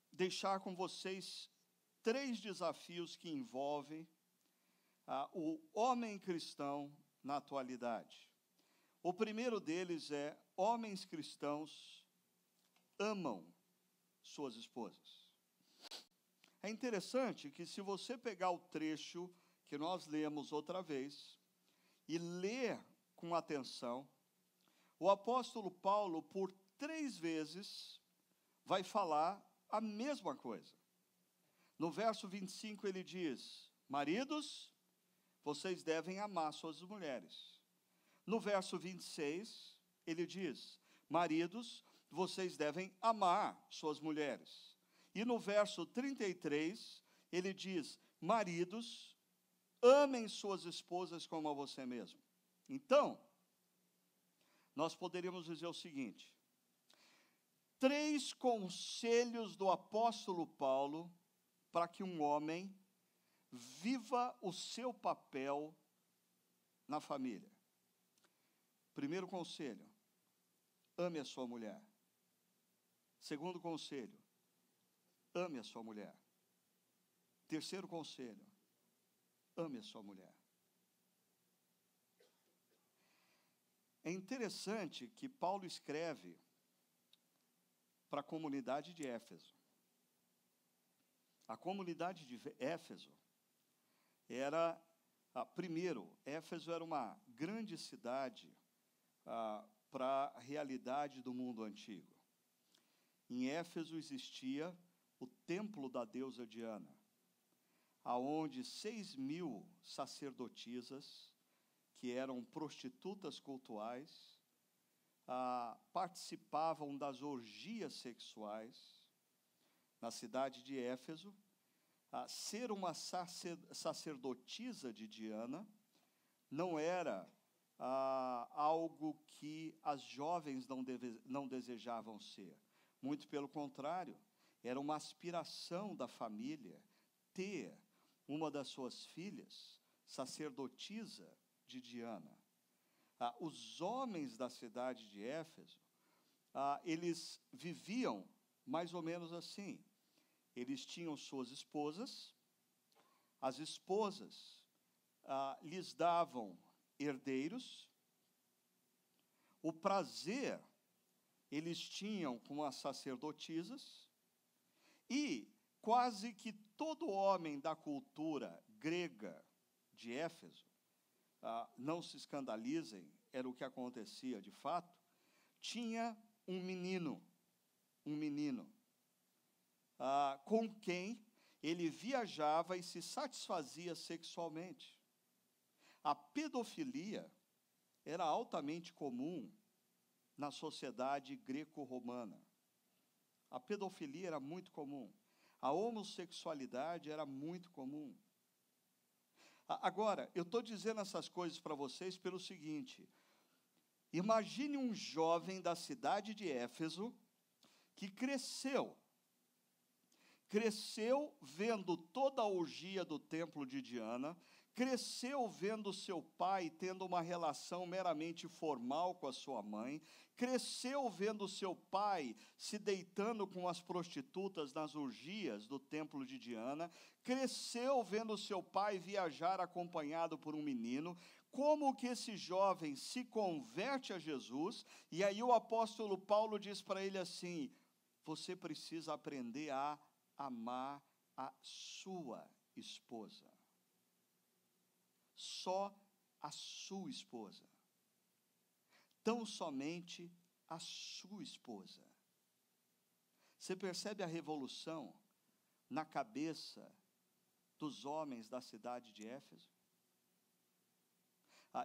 Speaker 4: deixar com vocês 3 desafios que envolvem o homem cristão na atualidade. O primeiro deles é: homens cristãos amam suas esposas. É interessante que, se você pegar o trecho que nós lemos outra vez e ler com atenção, o apóstolo Paulo, por 3 vezes, vai falar a mesma coisa. No verso 25 ele diz: maridos, vocês devem amar suas mulheres. No verso 26, ele diz: maridos, vocês devem amar suas mulheres. E no verso 33, ele diz: maridos, amem suas esposas como a você mesmo. Então, nós poderíamos dizer o seguinte: 3 conselhos do apóstolo Paulo para que um homem viva o seu papel na família. Primeiro conselho: ame a sua mulher. Segundo conselho: ame a sua mulher. Terceiro conselho: ame a sua mulher. É interessante que Paulo escreve para a comunidade de Éfeso. A comunidade de Éfeso era, primeiro, Éfeso era uma grande cidade para a realidade do mundo antigo. Em Éfeso existia o templo da deusa Diana, aonde 6.000 sacerdotisas, que eram prostitutas cultuais, participavam das orgias sexuais na cidade de Éfeso. Ser uma sacerdotisa de Diana não era algo que as jovens não desejavam ser. Muito pelo contrário, era uma aspiração da família ter uma das suas filhas sacerdotisa de Diana. Os homens da cidade de Éfeso, eles viviam mais ou menos assim. Eles tinham suas esposas, as esposas lhes davam herdeiros, o prazer eles tinham com as sacerdotisas, e quase que todo homem da cultura grega de Éfeso, não se escandalizem, era o que acontecia de fato, tinha um menino, com quem ele viajava e se satisfazia sexualmente. A pedofilia era altamente comum na sociedade greco-romana. A pedofilia era muito comum. A homossexualidade era muito comum. Agora, eu estou dizendo essas coisas para vocês pelo seguinte: imagine um jovem da cidade de Éfeso que cresceu vendo toda a orgia do templo de Diana, cresceu vendo seu pai tendo uma relação meramente formal com a sua mãe, cresceu vendo seu pai se deitando com as prostitutas nas orgias do templo de Diana, cresceu vendo seu pai viajar acompanhado por um menino. Como que esse jovem se converte a Jesus? E aí o apóstolo Paulo diz para ele assim: você precisa aprender a amar a sua esposa. Só a sua esposa. Tão somente a sua esposa. Você percebe a revolução na cabeça dos homens da cidade de Éfeso?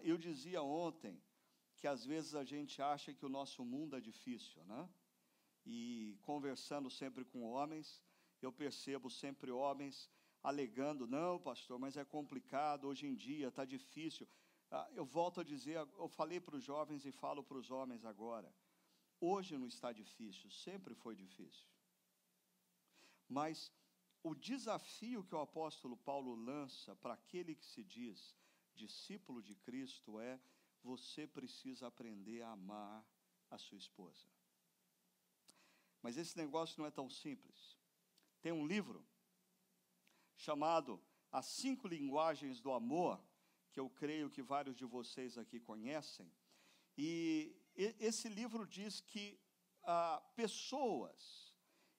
Speaker 4: Eu dizia ontem que às vezes a gente acha que o nosso mundo é difícil, né? E conversando sempre com homens, eu percebo sempre homens alegando: não, pastor, mas é complicado, hoje em dia está difícil. Eu volto a dizer, eu falei para os jovens e falo para os homens agora: hoje não está difícil, sempre foi difícil. Mas o desafio que o apóstolo Paulo lança para aquele que se diz discípulo de Cristo é: você precisa aprender a amar a sua esposa. Mas esse negócio não é tão simples. Tem um livro chamado As 5 Linguagens do Amor, que eu creio que vários de vocês aqui conhecem, e esse livro diz que pessoas,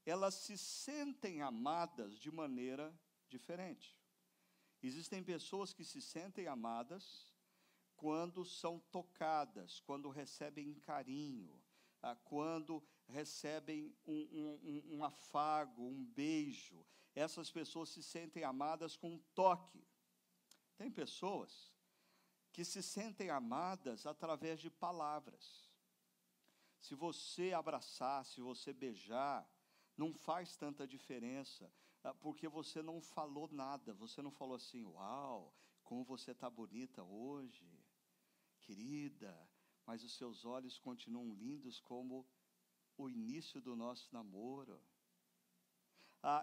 Speaker 4: elas se sentem amadas de maneira diferente. Existem pessoas que se sentem amadas quando são tocadas, quando recebem carinho, quando recebem um afago, um beijo. Essas pessoas se sentem amadas com um toque. Tem pessoas que se sentem amadas através de palavras. se você abraçar, se você beijar, não faz tanta diferença, porque você não falou nada, você não falou assim, uau, como você está bonita hoje, querida, mas os seus olhos continuam lindos como o início do nosso namoro.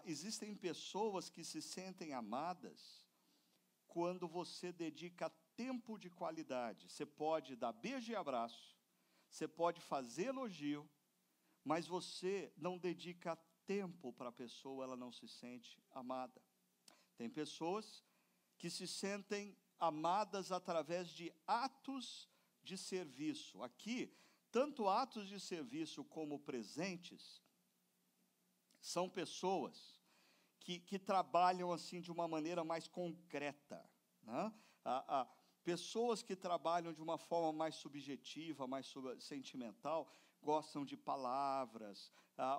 Speaker 4: Existem pessoas que se sentem amadas quando você dedica tempo de qualidade. Você pode dar beijo e abraço, você pode fazer elogio, mas você não dedica tempo para a pessoa, ela não se sente amada. Tem pessoas que se sentem amadas através de atos de serviço. Aqui, tanto atos de serviço como presentes, são pessoas que trabalham assim de uma maneira mais concreta, né? Pessoas que trabalham de uma forma mais subjetiva, mais sentimental, gostam de palavras,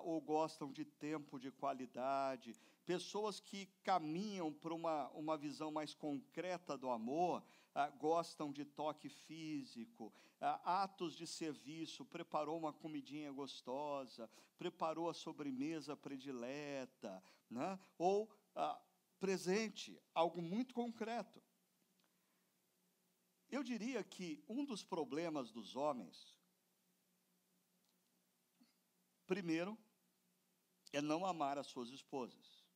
Speaker 4: ou gostam de tempo de qualidade. Pessoas que caminham para uma visão mais concreta do amor, gostam de toque físico, atos de serviço, preparou uma comidinha gostosa, preparou a sobremesa predileta, né? Ou presente, algo muito concreto. Eu diria que um dos problemas dos homens, primeiro, é não amar as suas esposas.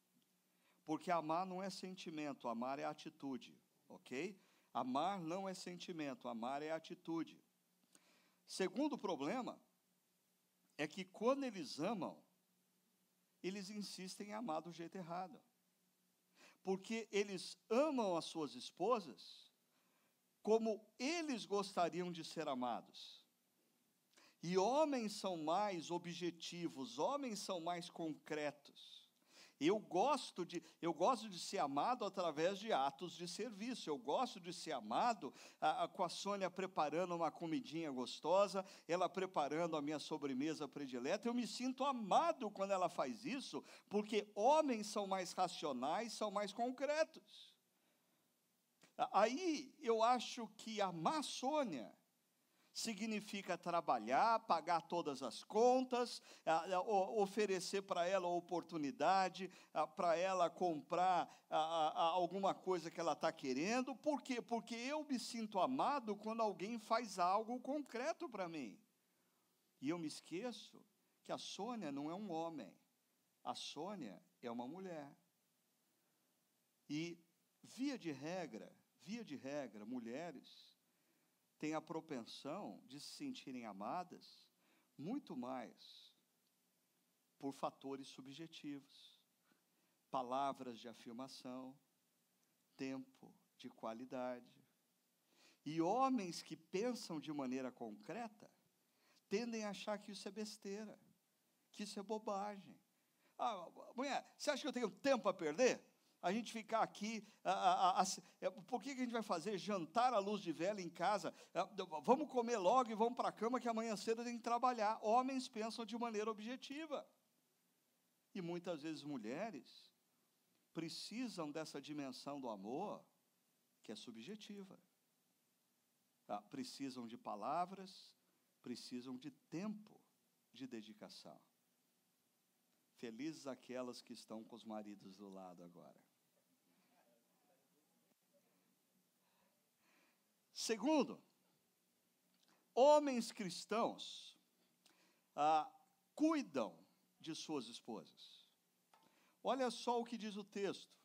Speaker 4: Porque amar não é sentimento, amar é atitude, ok? Amar não é sentimento, amar é atitude. Segundo problema, é que quando eles amam, eles insistem em amar do jeito errado. Porque eles amam as suas esposas como eles gostariam de ser amados. E homens são mais objetivos, homens são mais concretos. Eu gosto de ser amado através de atos de serviço. Eu gosto de ser amado com a Sônia preparando uma comidinha gostosa, ela preparando a minha sobremesa predileta. Eu me sinto amado quando ela faz isso, porque homens são mais racionais, são mais concretos. Aí eu acho que amar a Sônia significa trabalhar, pagar todas as contas, oferecer para ela a oportunidade, para ela comprar alguma coisa que ela está querendo. Por quê? Porque eu me sinto amado quando alguém faz algo concreto para mim. E eu me esqueço que a Sônia não é um homem, a Sônia é uma mulher. E, via de regra, mulheres têm a propensão de se sentirem amadas muito mais por fatores subjetivos, palavras de afirmação, tempo de qualidade. E homens que pensam de maneira concreta tendem a achar que isso é besteira, que isso é bobagem. Mulher, você acha que eu tenho tempo a perder? A gente ficar aqui, por que a gente vai fazer jantar à luz de vela em casa? Vamos comer logo e vamos para a cama que amanhã cedo tem que trabalhar. Homens pensam de maneira objetiva. E muitas vezes mulheres precisam dessa dimensão do amor que é subjetiva. Precisam de palavras, precisam de tempo de dedicação. Felizes aquelas que estão com os maridos do lado agora. Segundo, homens cristãos cuidam de suas esposas. Olha só o que diz o texto,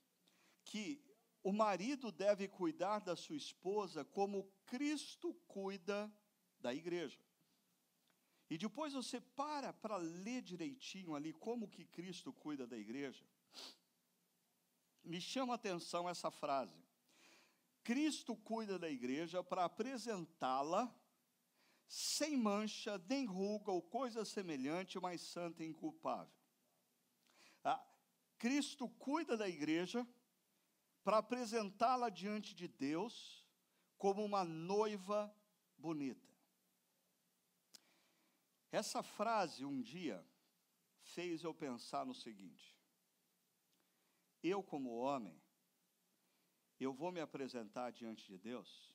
Speaker 4: que o marido deve cuidar da sua esposa como Cristo cuida da igreja. E depois você para ler direitinho ali como que Cristo cuida da igreja. Me chama a atenção essa frase. Cristo cuida da igreja para apresentá-la sem mancha, nem ruga ou coisa semelhante, mas santa e inculpável. Cristo cuida da igreja para apresentá-la diante de Deus como uma noiva bonita. Essa frase, um dia, fez eu pensar no seguinte: eu, como homem, eu vou me apresentar diante de Deus,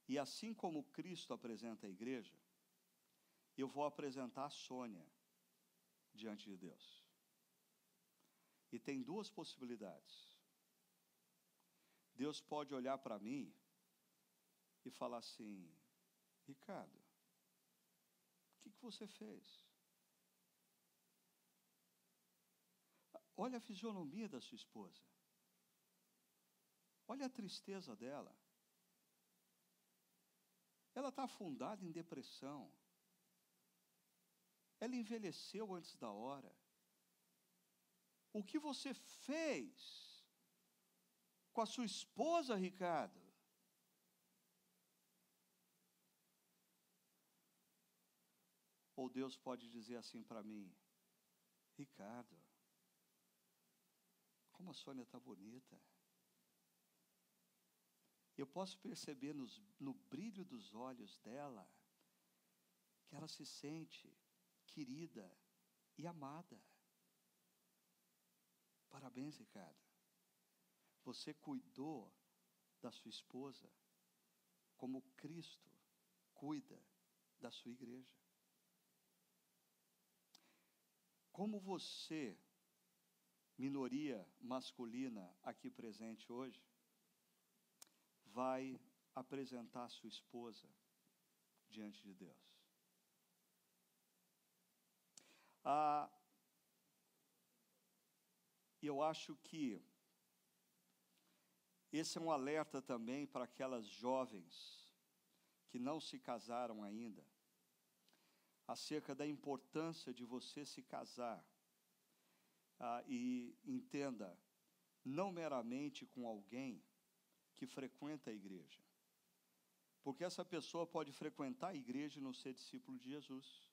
Speaker 4: e assim como Cristo apresenta a igreja, eu vou apresentar a Sônia diante de Deus. E tem duas possibilidades. Deus pode olhar para mim e falar assim: Ricardo, o que você fez? Olha a fisionomia da sua esposa. Olha a tristeza dela. Ela está afundada em depressão. Ela envelheceu antes da hora. O que você fez com a sua esposa, Ricardo? Ou Deus pode dizer assim para mim: Ricardo, como a Sônia está bonita. Eu posso perceber no brilho dos olhos dela que ela se sente querida e amada. Parabéns, Ricardo. Você cuidou da sua esposa como Cristo cuida da sua igreja. Como você, minoria masculina aqui presente hoje, vai apresentar a sua esposa diante de Deus? Eu acho que esse é um alerta também para aquelas jovens que não se casaram ainda, acerca da importância de você se casar. E entenda, não meramente com alguém que frequenta a igreja, porque essa pessoa pode frequentar a igreja e não ser discípulo de Jesus.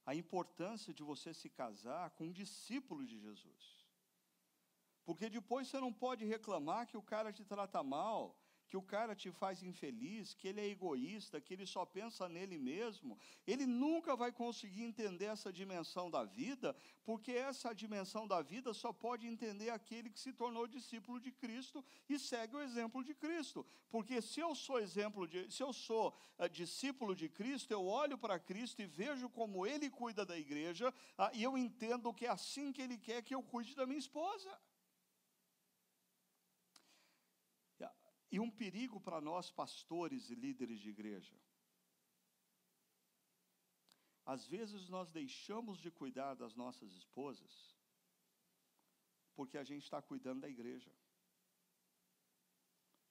Speaker 4: A importância de você se casar com um discípulo de Jesus, porque depois você não pode reclamar que o cara te trata mal, que o cara te faz infeliz, que ele é egoísta, que ele só pensa nele mesmo. Ele nunca vai conseguir entender essa dimensão da vida, porque essa dimensão da vida só pode entender aquele que se tornou discípulo de Cristo e segue o exemplo de Cristo. Porque se eu sou discípulo de Cristo, eu olho para Cristo e vejo como Ele cuida da igreja, e eu entendo que é assim que Ele quer que eu cuide da minha esposa. E um perigo para nós, pastores e líderes de igreja. Às vezes nós deixamos de cuidar das nossas esposas, porque a gente está cuidando da igreja.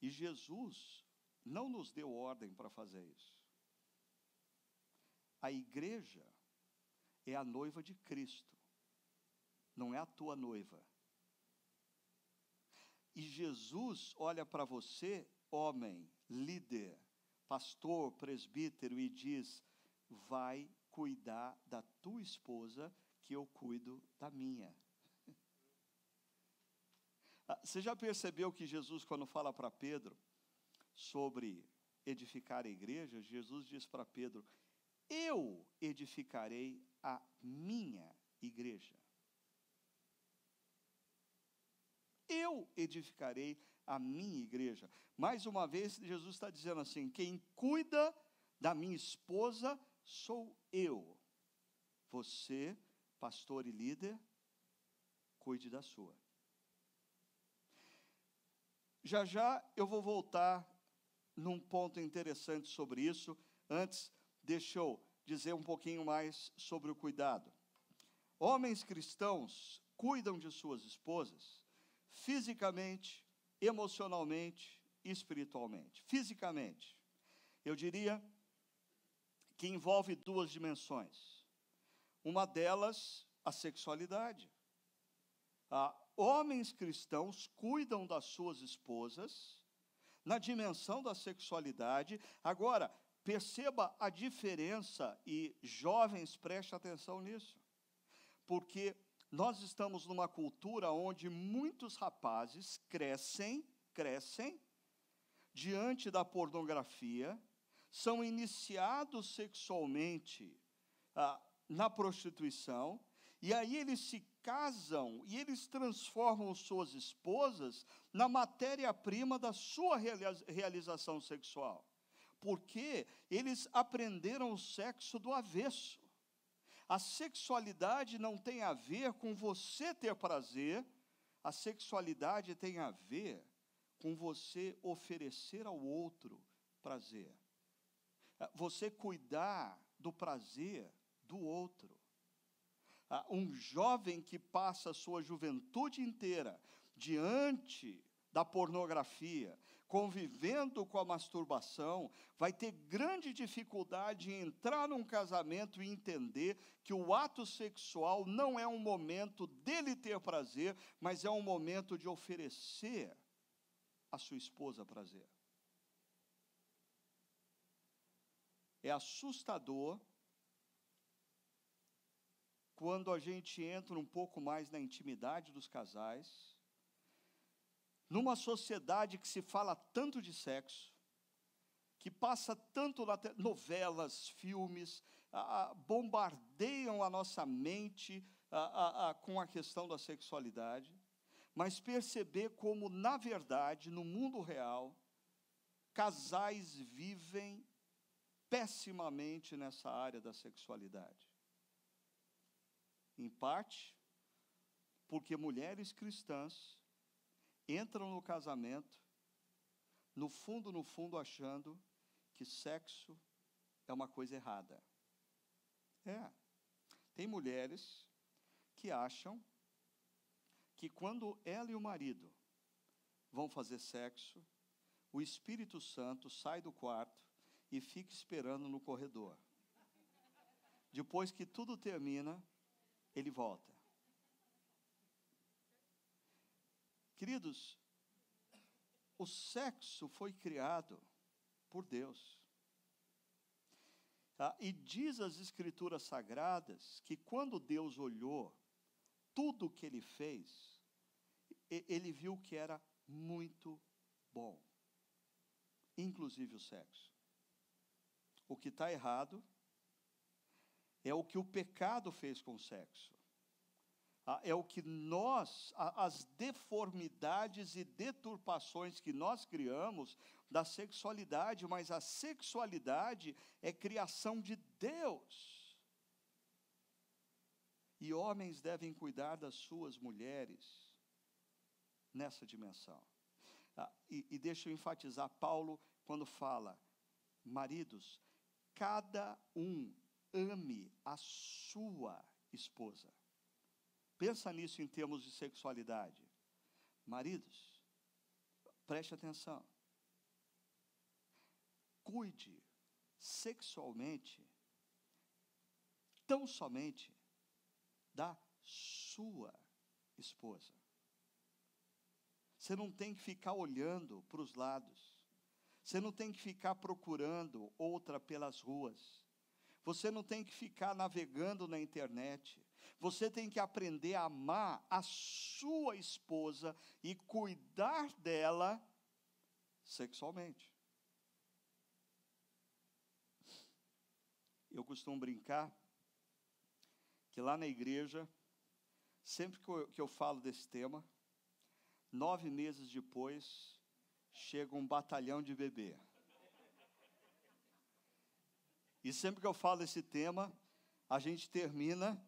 Speaker 4: E Jesus não nos deu ordem para fazer isso. A igreja é a noiva de Cristo, não é a tua noiva. E Jesus olha para você, homem, líder, pastor, presbítero, e diz: vai cuidar da tua esposa, que eu cuido da minha. Você já percebeu que Jesus, quando fala para Pedro sobre edificar a igreja, Jesus diz para Pedro: eu edificarei a minha igreja. Eu edificarei a minha igreja. Mais uma vez, Jesus está dizendo assim: quem cuida da minha esposa sou eu. Você, pastor e líder, cuide da sua. Já já eu vou voltar num ponto interessante sobre isso. Antes, deixa eu dizer um pouquinho mais sobre o cuidado. Homens cristãos cuidam de suas esposas fisicamente, emocionalmente e espiritualmente. Fisicamente, eu diria que envolve duas dimensões. Uma delas, a sexualidade. Homens cristãos cuidam das suas esposas na dimensão da sexualidade. Agora, perceba a diferença, e jovens, prestem atenção nisso, porque nós estamos numa cultura onde muitos rapazes crescem diante da pornografia, são iniciados sexualmente na prostituição, e aí eles se casam e eles transformam suas esposas na matéria-prima da sua realização sexual. porque eles aprenderam o sexo do avesso. A sexualidade não tem a ver com você ter prazer, a sexualidade tem a ver com você oferecer ao outro prazer. Você cuidar do prazer do outro. Um jovem que passa a sua juventude inteira diante da pornografia, convivendo com a masturbação, vai ter grande dificuldade em entrar num casamento e entender que o ato sexual não é um momento dele ter prazer, mas é um momento de oferecer à sua esposa prazer. É assustador quando a gente entra um pouco mais na intimidade dos casais, numa sociedade que se fala tanto de sexo, que passa tanto na novelas, filmes, bombardeiam a nossa mente com a questão da sexualidade, mas perceber como, na verdade, no mundo real, casais vivem pessimamente nessa área da sexualidade. Em parte, porque mulheres cristãs entram no casamento, no fundo, achando que sexo é uma coisa errada. Tem mulheres que acham que quando ela e o marido vão fazer sexo, o Espírito Santo sai do quarto e fica esperando no corredor. Depois que tudo termina, ele volta. Queridos, o sexo foi criado por Deus. E diz as Escrituras Sagradas que quando Deus olhou tudo o que Ele fez, Ele viu que era muito bom, inclusive o sexo. O que está errado é o que o pecado fez com o sexo. É o que as deformidades e deturpações que nós criamos da sexualidade, mas a sexualidade é criação de Deus. E homens devem cuidar das suas mulheres nessa dimensão. E deixa eu enfatizar Paulo quando fala, maridos, cada um ame a sua esposa. Pensa nisso em termos de sexualidade. Maridos, preste atenção. Cuide sexualmente, tão somente, da sua esposa. Você não tem que ficar olhando para os lados. Você não tem que ficar procurando outra pelas ruas. Você não tem que ficar navegando na internet. Você tem que aprender a amar a sua esposa e cuidar dela sexualmente. Eu costumo brincar que lá na igreja, sempre que eu falo desse tema, 9 meses depois, chega um batalhão de bebê. E sempre que eu falo desse tema, a gente termina,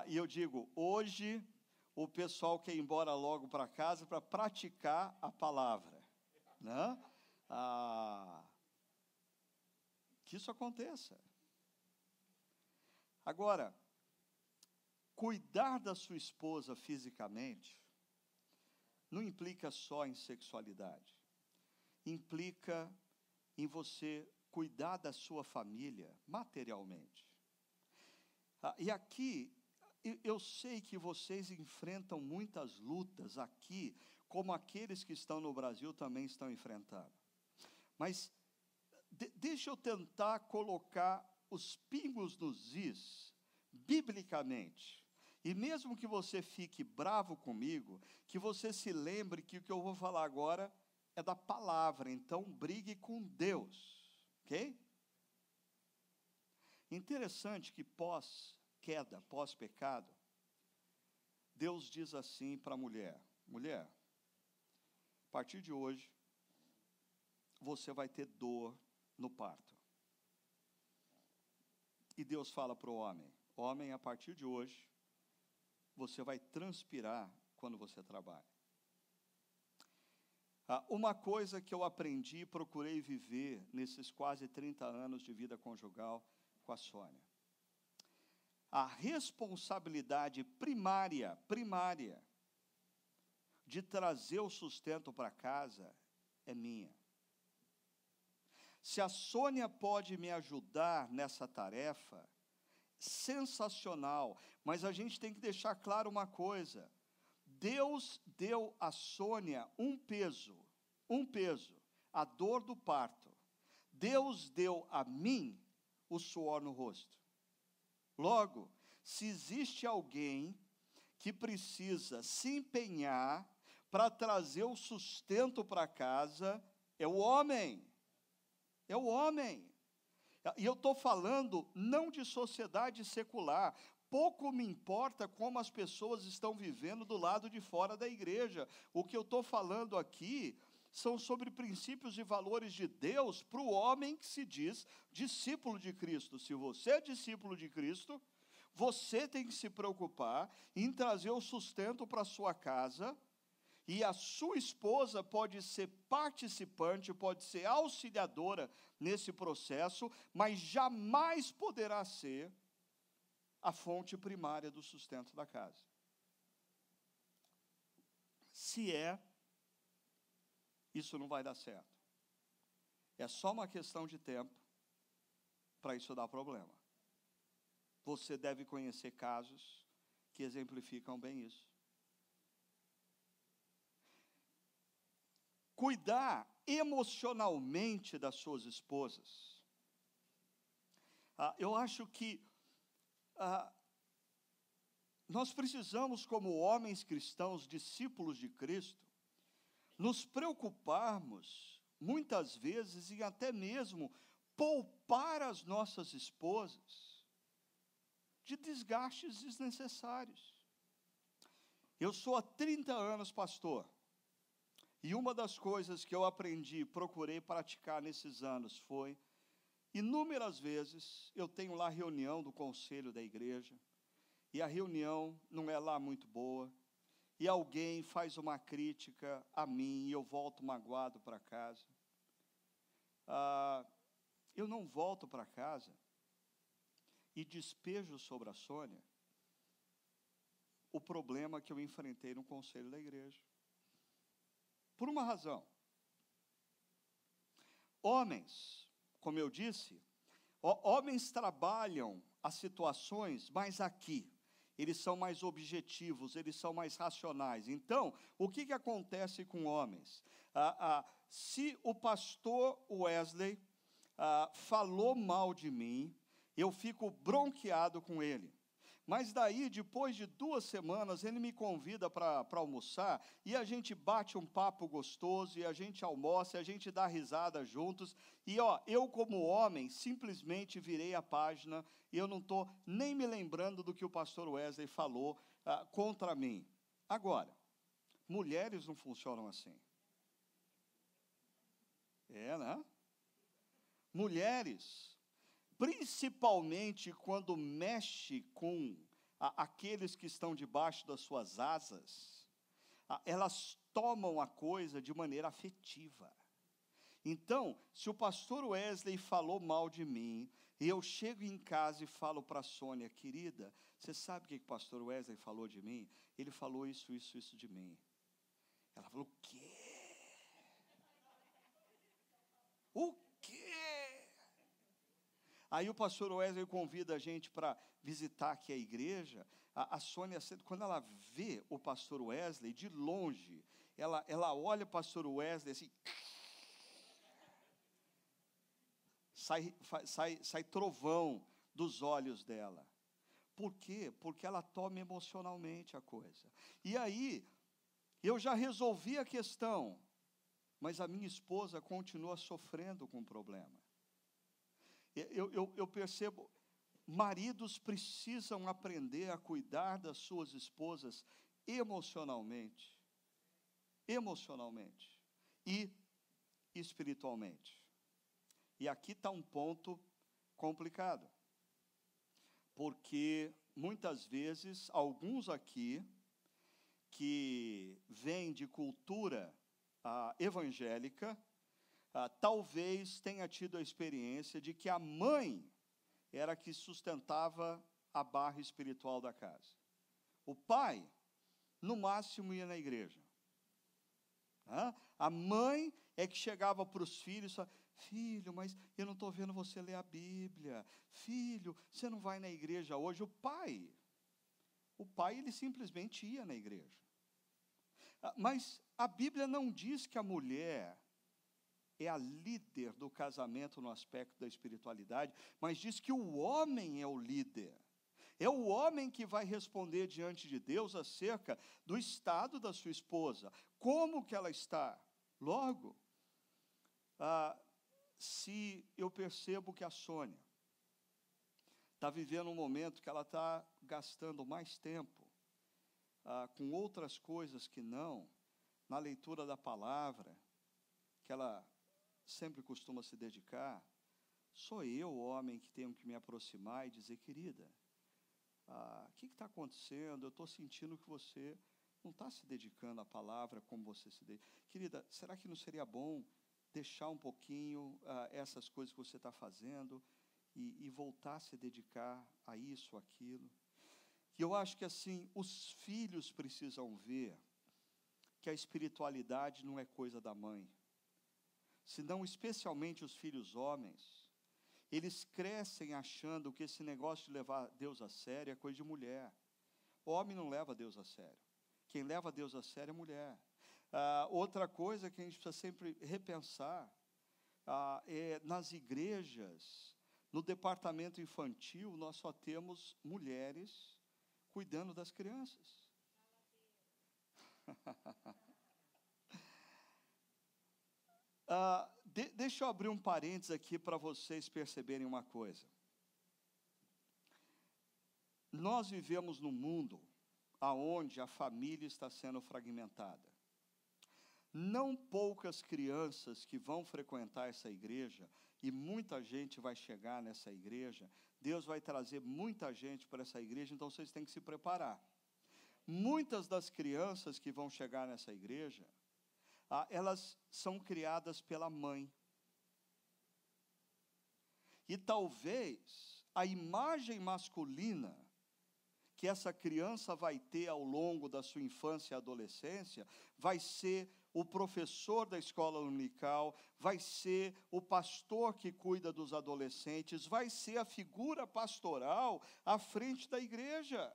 Speaker 4: e eu digo, hoje o pessoal quer ir embora logo para casa para praticar a palavra. Né? Que isso aconteça. Agora, cuidar da sua esposa fisicamente não implica só em sexualidade. Implica em você cuidar da sua família materialmente. E aqui, eu sei que vocês enfrentam muitas lutas aqui, como aqueles que estão no Brasil também estão enfrentando. Mas deixa eu tentar colocar os pingos nos is, biblicamente. E mesmo que você fique bravo comigo, que você se lembre que o que eu vou falar agora é da palavra, então brigue com Deus, ok? Interessante que pós-queda, pós-pecado, Deus diz assim para a mulher, mulher, a partir de hoje, você vai ter dor no parto. E Deus fala para o homem: homem, a partir de hoje, você vai transpirar quando você trabalha. Uma coisa que eu aprendi e procurei viver nesses quase 30 anos de vida conjugal com a Sônia. A responsabilidade primária de trazer o sustento para casa é minha. Se a Sônia pode me ajudar nessa tarefa, sensacional, mas a gente tem que deixar claro uma coisa: Deus deu a Sônia um peso, a dor do parto. Deus deu a mim o suor no rosto. Logo, se existe alguém que precisa se empenhar para trazer o sustento para casa, é o homem. É o homem. E eu estou falando não de sociedade secular. Pouco me importa como as pessoas estão vivendo do lado de fora da igreja. O que eu estou falando aqui são sobre princípios e valores de Deus para o homem que se diz discípulo de Cristo. Se você é discípulo de Cristo, você tem que se preocupar em trazer o sustento para a sua casa, e a sua esposa pode ser participante, pode ser auxiliadora nesse processo, mas jamais poderá ser a fonte primária do sustento da casa. Se isso não vai dar certo. É só uma questão de tempo para isso dar problema. Você deve conhecer casos que exemplificam bem isso. Cuidar emocionalmente das suas esposas. Eu acho que nós precisamos, como homens cristãos, discípulos de Cristo, nos preocuparmos, muitas vezes, em até mesmo poupar as nossas esposas de desgastes desnecessários. Eu sou há 30 anos pastor, e uma das coisas que eu aprendi, procurei praticar nesses anos foi, inúmeras vezes, eu tenho lá reunião do conselho da igreja, e a reunião não é lá muito boa, e alguém faz uma crítica a mim, e eu volto magoado para casa. Eu não volto para casa e despejo sobre a Sônia o problema que eu enfrentei no conselho da igreja. Por uma razão. Homens, como eu disse, homens trabalham as situações mais aqui. Eles são mais objetivos, eles são mais racionais. Então, o que acontece com homens? Se o pastor Wesley falou mal de mim, eu fico bronqueado com ele. Mas daí, depois de 2 semanas, ele me convida para almoçar, e a gente bate um papo gostoso, e a gente almoça, e a gente dá risada juntos, e eu como homem, simplesmente virei a página, e eu não estou nem me lembrando do que o pastor Wesley falou contra mim. Agora, mulheres não funcionam assim. Né? Mulheres, principalmente quando mexe com aqueles que estão debaixo das suas asas, elas tomam a coisa de maneira afetiva. Então, se o pastor Wesley falou mal de mim, e eu chego em casa e falo para a Sônia: querida, você sabe o que o pastor Wesley falou de mim? Ele falou isso de mim. Ela falou: o quê? O quê? Aí o pastor Wesley convida a gente para visitar aqui a igreja. A Sônia, quando ela vê o pastor Wesley de longe, ela olha o pastor Wesley assim, sai trovão dos olhos dela. Por quê? Porque ela toma emocionalmente a coisa. E aí, eu já resolvi a questão, mas a minha esposa continua sofrendo com o problema. Eu percebo, maridos precisam aprender a cuidar das suas esposas emocionalmente e espiritualmente. E aqui está um ponto complicado, porque muitas vezes, alguns aqui, que vêm de cultura evangélica, talvez tenha tido a experiência de que a mãe era que sustentava a barra espiritual da casa. O pai, no máximo, ia na igreja. A mãe é que chegava para os filhos e falava: filho, mas eu não estou vendo você ler a Bíblia. Filho, você não vai na igreja hoje. O pai, ele simplesmente ia na igreja. Mas a Bíblia não diz que a mulher é a líder do casamento no aspecto da espiritualidade, mas diz que o homem é o líder. É o homem que vai responder diante de Deus acerca do estado da sua esposa, como que ela está. Logo, se eu percebo que a Sônia está vivendo um momento que ela está gastando mais tempo com outras coisas que não, na leitura da palavra, que ela sempre costuma se dedicar, sou eu, o homem, que tenho que me aproximar e dizer: querida, o que está acontecendo? Eu estou sentindo que você não está se dedicando à palavra como você se dedica. Querida, será que não seria bom deixar um pouquinho essas coisas que você está fazendo e voltar a se dedicar a isso, aquilo? E eu acho que assim, os filhos precisam ver que a espiritualidade não é coisa da mãe. Senão, especialmente os filhos homens, eles crescem achando que esse negócio de levar Deus a sério é coisa de mulher. O homem não leva Deus a sério. Quem leva Deus a sério é a mulher. Outra coisa que a gente precisa sempre repensar é nas igrejas, no departamento infantil, nós só temos mulheres cuidando das crianças. Deixa eu abrir um parênteses aqui para vocês perceberem uma coisa. Nós vivemos num mundo onde a família está sendo fragmentada. Não poucas crianças que vão frequentar essa igreja, e muita gente vai chegar nessa igreja, Deus vai trazer muita gente para essa igreja, então vocês têm que se preparar. Muitas das crianças que vão chegar nessa igreja, elas são criadas pela mãe. E talvez a imagem masculina que essa criança vai ter ao longo da sua infância e adolescência vai ser o professor da escola dominical, vai ser o pastor que cuida dos adolescentes, vai ser a figura pastoral à frente da igreja.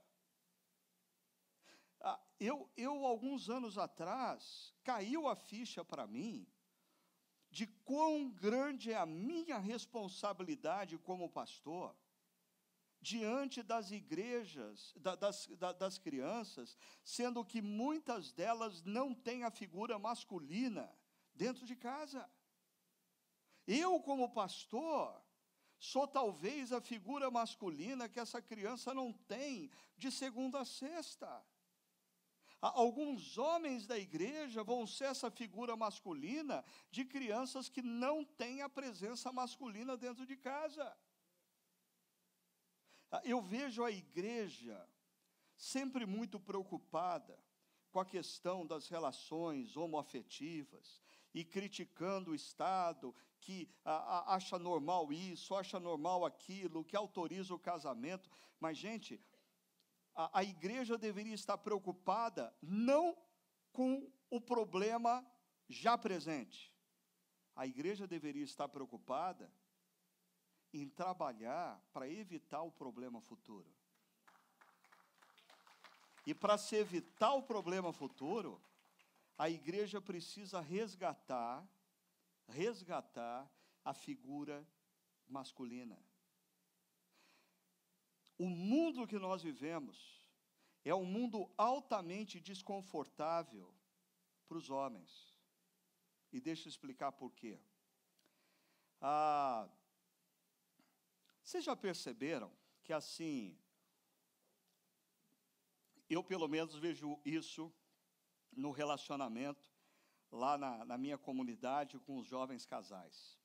Speaker 4: Alguns anos atrás, caiu a ficha para mim de quão grande é a minha responsabilidade como pastor diante das igrejas, das crianças, sendo que muitas delas não têm a figura masculina dentro de casa. Eu, como pastor, sou talvez a figura masculina que essa criança não tem de segunda a sexta. Alguns homens da igreja vão ser essa figura masculina de crianças que não têm a presença masculina dentro de casa. Eu vejo a igreja sempre muito preocupada com a questão das relações homoafetivas e criticando o Estado que acha normal isso, acha normal aquilo, que autoriza o casamento. Mas, gente, a igreja deveria estar preocupada não com o problema já presente. A igreja deveria estar preocupada em trabalhar para evitar o problema futuro. E para se evitar o problema futuro, a igreja precisa resgatar a figura masculina. O mundo que nós vivemos é um mundo altamente desconfortável para os homens. E deixa eu explicar por quê. Vocês já perceberam que assim, eu pelo menos vejo isso no relacionamento lá na minha comunidade com os jovens casais.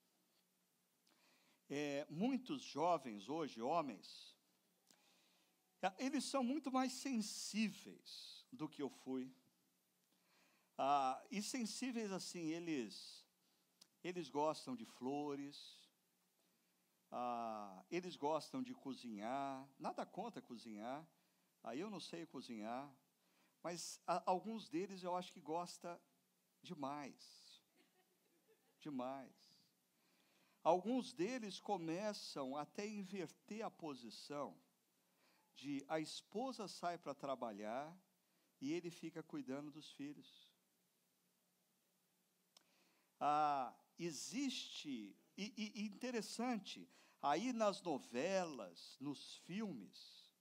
Speaker 4: muitos jovens hoje, homens, eles são muito mais sensíveis do que eu fui. E sensíveis assim, eles gostam de flores, eles gostam de cozinhar, nada contra cozinhar, eu não sei cozinhar, mas alguns deles eu acho que gostam demais. Alguns deles começam até a inverter a posição de a esposa sai para trabalhar e ele fica cuidando dos filhos. Existe, e interessante, aí nas novelas, nos filmes,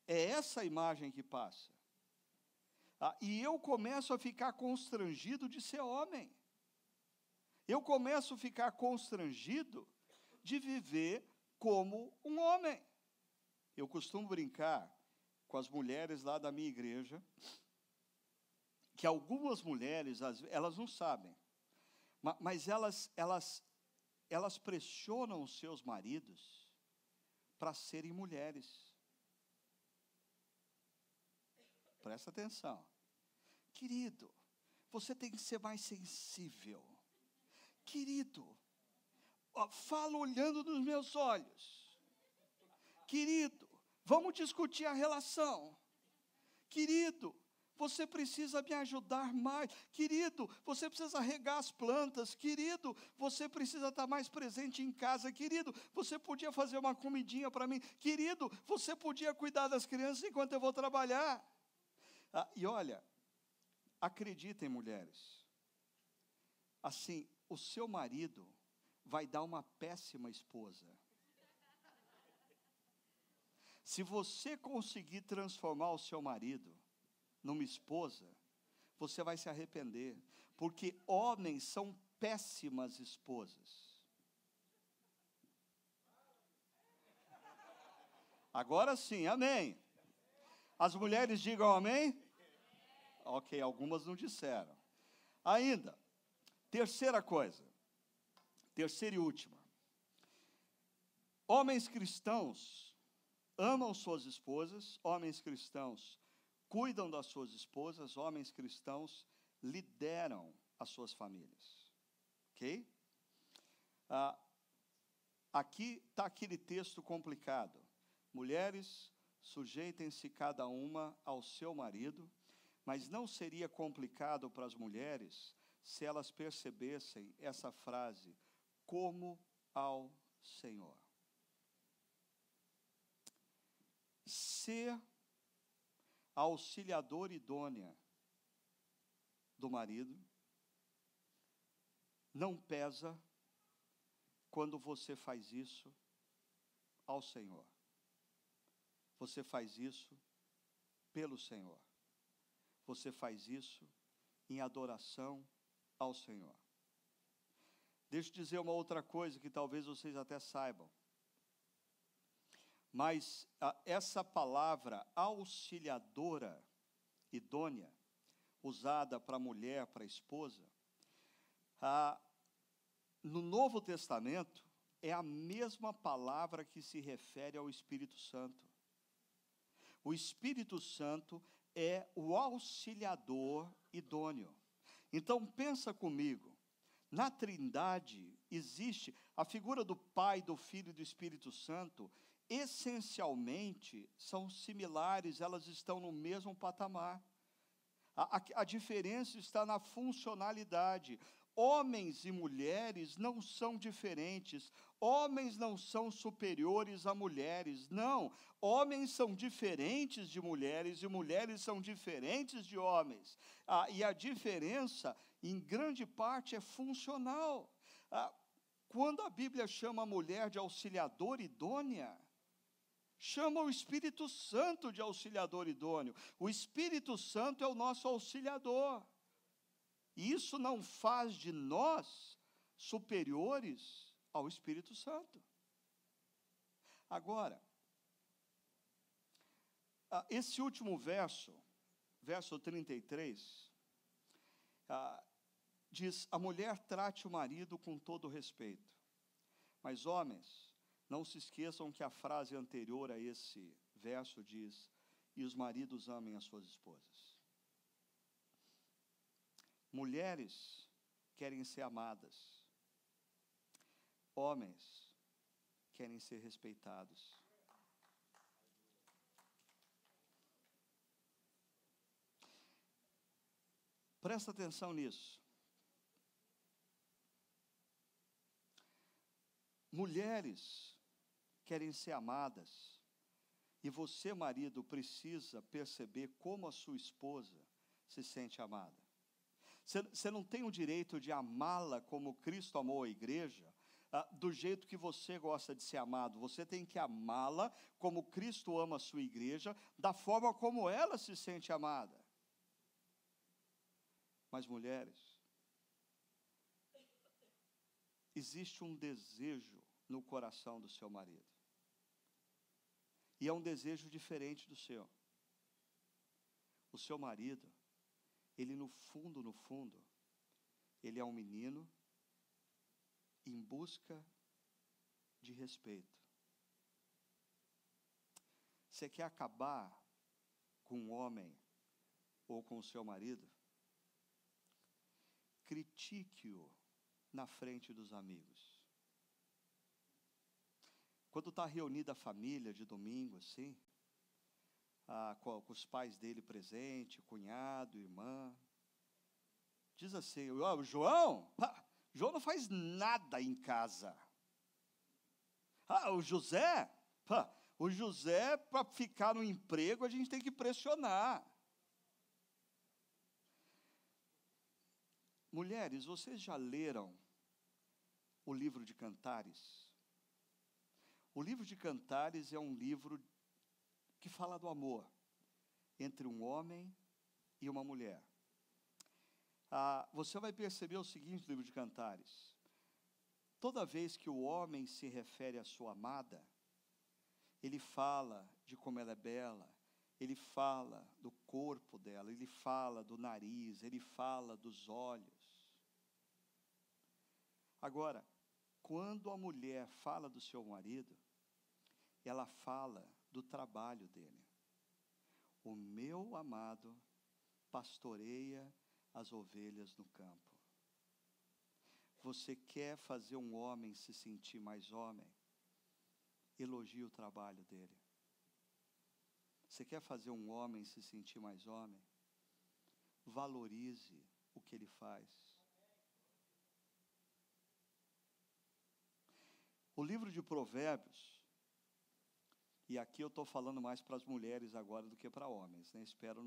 Speaker 4: é essa imagem que passa. E eu começo a ficar constrangido de ser homem. Eu começo a ficar constrangido de viver como um homem. Eu costumo brincar com as mulheres lá da minha igreja, que algumas mulheres, elas não sabem, mas elas pressionam os seus maridos para serem mulheres. Presta atenção. Querido, você tem que ser mais sensível. Querido, fala olhando nos meus olhos. Querido, vamos discutir a relação. Querido, você precisa me ajudar mais. Querido, você precisa regar as plantas. Querido, você precisa estar mais presente em casa. Querido, você podia fazer uma comidinha para mim. Querido, você podia cuidar das crianças enquanto eu vou trabalhar. E olha, acreditem, mulheres, assim, o seu marido vai dar uma péssima esposa. Se você conseguir transformar o seu marido numa esposa, você vai se arrepender, porque homens são péssimas esposas. Agora sim, amém. As mulheres digam amém? Ok, algumas não disseram. Ainda, terceira coisa, terceira e última. Homens cristãos amam suas esposas, homens cristãos cuidam das suas esposas, homens cristãos lideram as suas famílias. Ok? Aqui está aquele texto complicado. Mulheres, sujeitem-se cada uma ao seu marido, mas não seria complicado para as mulheres se elas percebessem essa frase, como ao Senhor. Ser a auxiliadora idônea do marido não pesa quando você faz isso ao Senhor. Você faz isso pelo Senhor. Você faz isso em adoração ao Senhor. Deixa eu dizer uma outra coisa que talvez vocês até saibam. Mas essa palavra auxiliadora idônea, usada para a mulher, para a esposa, no Novo Testamento, é a mesma palavra que se refere ao Espírito Santo. O Espírito Santo é o auxiliador idôneo. Então, pensa comigo, na Trindade existe a figura do Pai, do Filho e do Espírito Santo, essencialmente são similares, elas estão no mesmo patamar. A diferença está na funcionalidade. Homens e mulheres não são diferentes, homens não são superiores a mulheres, não. Homens são diferentes de mulheres e mulheres são diferentes de homens. E a diferença, em grande parte, é funcional. Quando a Bíblia chama a mulher de auxiliadora idônea, chama o Espírito Santo de auxiliador idôneo. O Espírito Santo é o nosso auxiliador. E isso não faz de nós superiores ao Espírito Santo. Agora, esse último verso, verso 33, diz: a mulher trate o marido com todo respeito, mas homens, Não se esqueçam que a frase anterior a esse verso diz: e os maridos amem as suas esposas. Mulheres querem ser amadas. Homens querem ser respeitados. Presta atenção nisso. Mulheres querem ser amadas. E você, marido, precisa perceber como a sua esposa se sente amada. Você não tem o direito de amá-la como Cristo amou a igreja, do jeito que você gosta de ser amado. Você tem que amá-la como Cristo ama a sua igreja, da forma como ela se sente amada. Mas, mulheres, existe um desejo no coração do seu marido. E é um desejo diferente do seu. O seu marido, ele no fundo, ele é um menino em busca de respeito. Você quer acabar com um homem ou com o seu marido? Critique-o na frente dos amigos. Quando está reunida a família de domingo, assim, com os pais dele presentes, cunhado, irmã, diz assim: o João não faz nada em casa. O José, para ficar no emprego, a gente tem que pressionar. Mulheres, vocês já leram o livro de Cantares? O livro de Cantares é um livro que fala do amor entre um homem e uma mulher. Você vai perceber o seguinte no livro de Cantares: toda vez que o homem se refere à sua amada, ele fala de como ela é bela, ele fala do corpo dela, ele fala do nariz, ele fala dos olhos. Agora, quando a mulher fala do seu marido, ela fala do trabalho dele. O meu amado pastoreia as ovelhas no campo. Você quer fazer um homem se sentir mais homem? Elogie o trabalho dele. Você quer fazer um homem se sentir mais homem? Valorize o que ele faz. O livro de Provérbios, e aqui eu estou falando mais para as mulheres agora do que para homens, né? Espero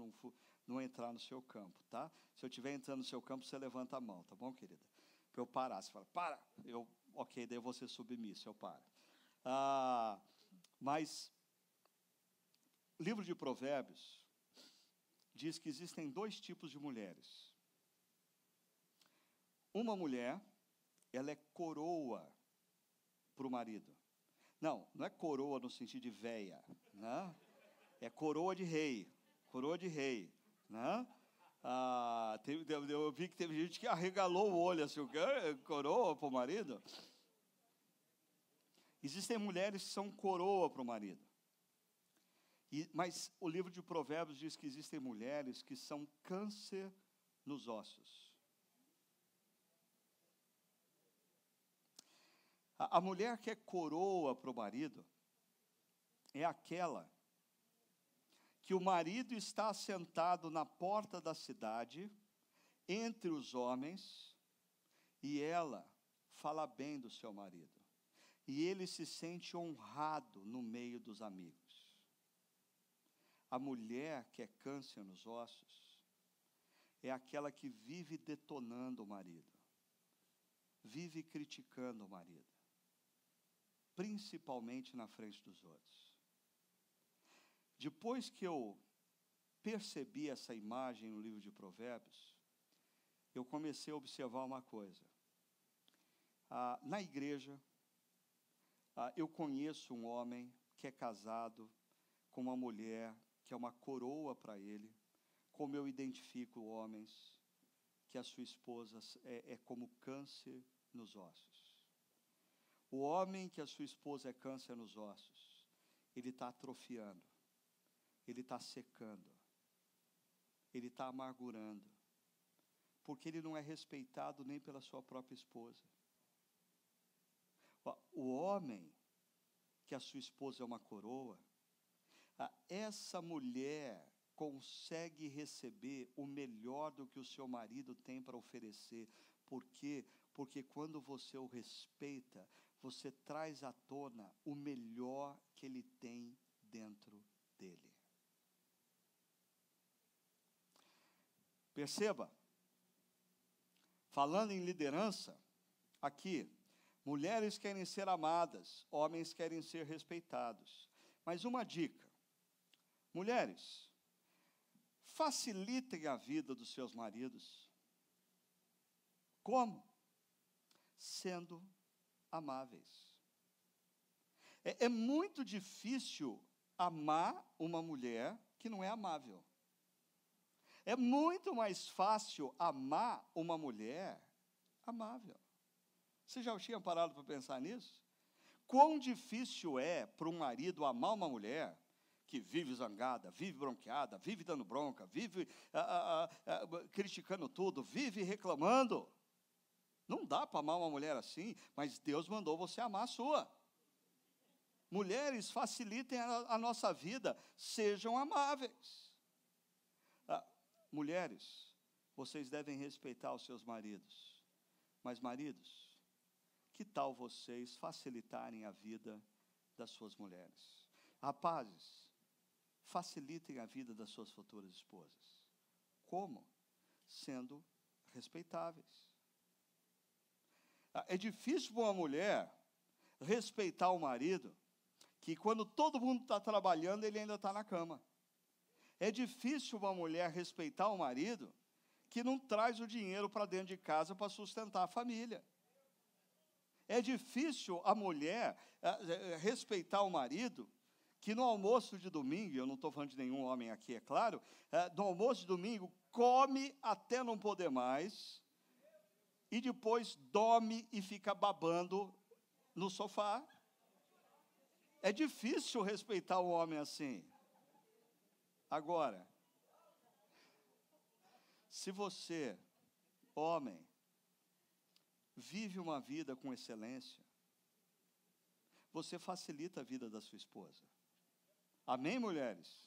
Speaker 4: não entrar no seu campo, tá? Se eu estiver entrando no seu campo, você levanta a mão, tá bom, querida? Para eu parar, você fala, para! Ok, daí eu vou ser submisso, eu paro. Mas o livro de Provérbios diz que existem dois tipos de mulheres. Uma mulher, ela é coroa para o marido. Não é coroa no sentido de véia, né? É coroa de rei, né? Eu vi que teve gente que arregalou o olho, assim, coroa para o marido. Existem mulheres que são coroa para o marido. Mas o livro de Provérbios diz que existem mulheres que são câncer nos ossos. A mulher que é coroa para o marido é aquela que o marido está sentado na porta da cidade, entre os homens, e ela fala bem do seu marido. E ele se sente honrado no meio dos amigos. A mulher que é câncer nos ossos é aquela que vive detonando o marido, vive criticando o marido, principalmente na frente dos outros. Depois que eu percebi essa imagem no livro de Provérbios, eu comecei a observar uma coisa. Na igreja, eu conheço um homem que é casado com uma mulher que é uma coroa para ele, como eu identifico homens que a sua esposa é como câncer nos ossos. O homem que a sua esposa é câncer nos ossos, ele está atrofiando, ele está secando, ele está amargurando, porque ele não é respeitado nem pela sua própria esposa. O homem que a sua esposa é uma coroa, essa mulher consegue receber o melhor do que o seu marido tem para oferecer. Por quê? Porque quando você o respeita, você traz à tona o melhor que ele tem dentro dele. Perceba, falando em liderança, aqui, mulheres querem ser amadas, homens querem ser respeitados. Mas uma dica, mulheres, facilitem a vida dos seus maridos. Como? Sendo amáveis. É muito difícil amar uma mulher que não é amável. É muito mais fácil amar uma mulher amável. Você já tinha parado para pensar nisso? Quão difícil é para um marido amar uma mulher que vive zangada, vive bronqueada, vive dando bronca, vive criticando tudo, vive reclamando. Não dá para amar uma mulher assim, mas Deus mandou você amar a sua. Mulheres, facilitem a nossa vida, sejam amáveis. Mulheres, vocês devem respeitar os seus maridos. Mas maridos, que tal vocês facilitarem a vida das suas mulheres? Rapazes, facilitem a vida das suas futuras esposas. Como? Sendo respeitáveis. É difícil para uma mulher respeitar o marido, que quando todo mundo está trabalhando, ele ainda está na cama. É difícil uma mulher respeitar o marido, que não traz o dinheiro para dentro de casa para sustentar a família. É difícil a mulher respeitar o marido, que no almoço de domingo, eu não estou falando de nenhum homem aqui, é claro, no almoço de domingo, come até não poder mais, e depois dorme e fica babando no sofá. É difícil respeitar um homem assim. Agora, se você, homem, vive uma vida com excelência, você facilita a vida da sua esposa. Amém, mulheres?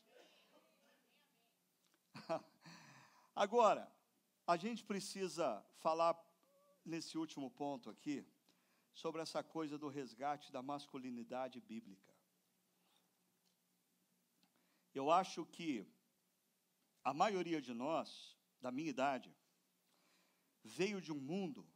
Speaker 4: Agora, a gente precisa falar nesse último ponto aqui, sobre essa coisa do resgate da masculinidade bíblica. Eu acho que a maioria de nós, da minha idade, veio de um mundo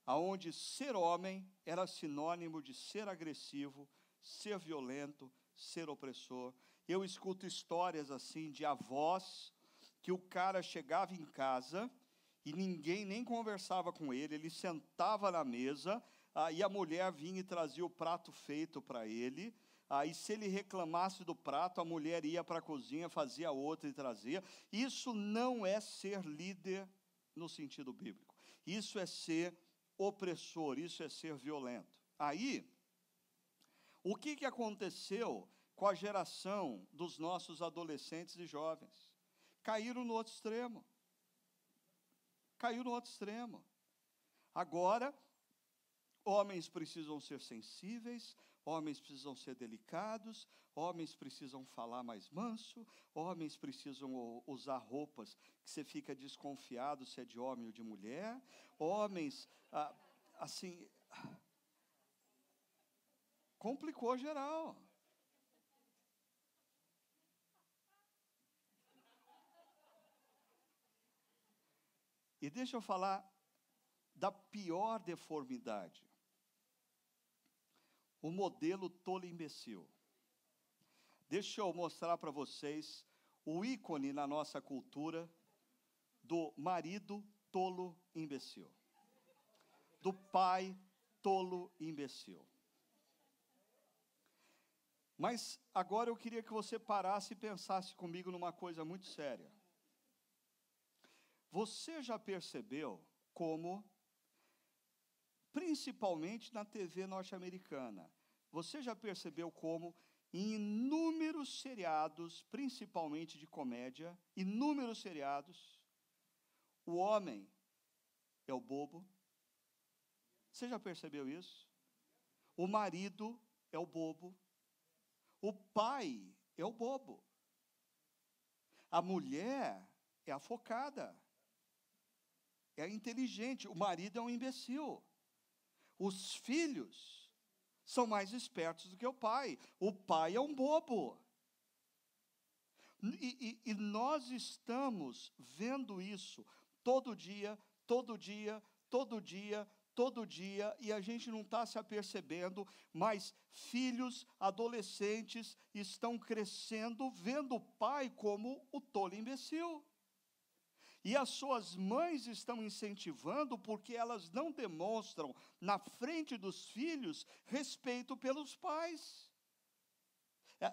Speaker 4: onde ser homem era sinônimo de ser agressivo, ser violento, ser opressor. Eu escuto histórias assim de avós, que o cara chegava em casa e ninguém nem conversava com ele, ele sentava na mesa, e a mulher vinha e trazia o prato feito para ele, e se ele reclamasse do prato, a mulher ia para a cozinha, fazia outra e trazia. Isso não é ser líder no sentido bíblico. Isso é ser opressor, isso é ser violento. Aí, o que aconteceu com a geração dos nossos adolescentes e jovens? Caíram no outro extremo. Caiu no outro extremo. Agora, homens precisam ser sensíveis, homens precisam ser delicados, homens precisam falar mais manso, homens precisam usar roupas que você fica desconfiado se é de homem ou de mulher, homens, assim, complicou geral. E deixa eu falar da pior deformidade. O modelo tolo imbecil. Deixa eu mostrar para vocês o ícone na nossa cultura do marido tolo imbecil. Do pai tolo imbecil. Mas agora eu queria que você parasse e pensasse comigo numa coisa muito séria. Você já percebeu como principalmente na TV norte-americana. Você já percebeu como em inúmeros seriados, principalmente de comédia, inúmeros seriados, o homem é o bobo? Você já percebeu isso? O marido é o bobo. O pai é o bobo. A mulher é a focada. É a inteligente. O marido é um imbecil. Os filhos são mais espertos do que o pai. O pai é um bobo. E nós estamos vendo isso todo dia, todo dia, todo dia, todo dia, e a gente não está se apercebendo, mas filhos, adolescentes estão crescendo vendo o pai como o tolo imbecil. E as suas mães estão incentivando porque elas não demonstram na frente dos filhos respeito pelos pais.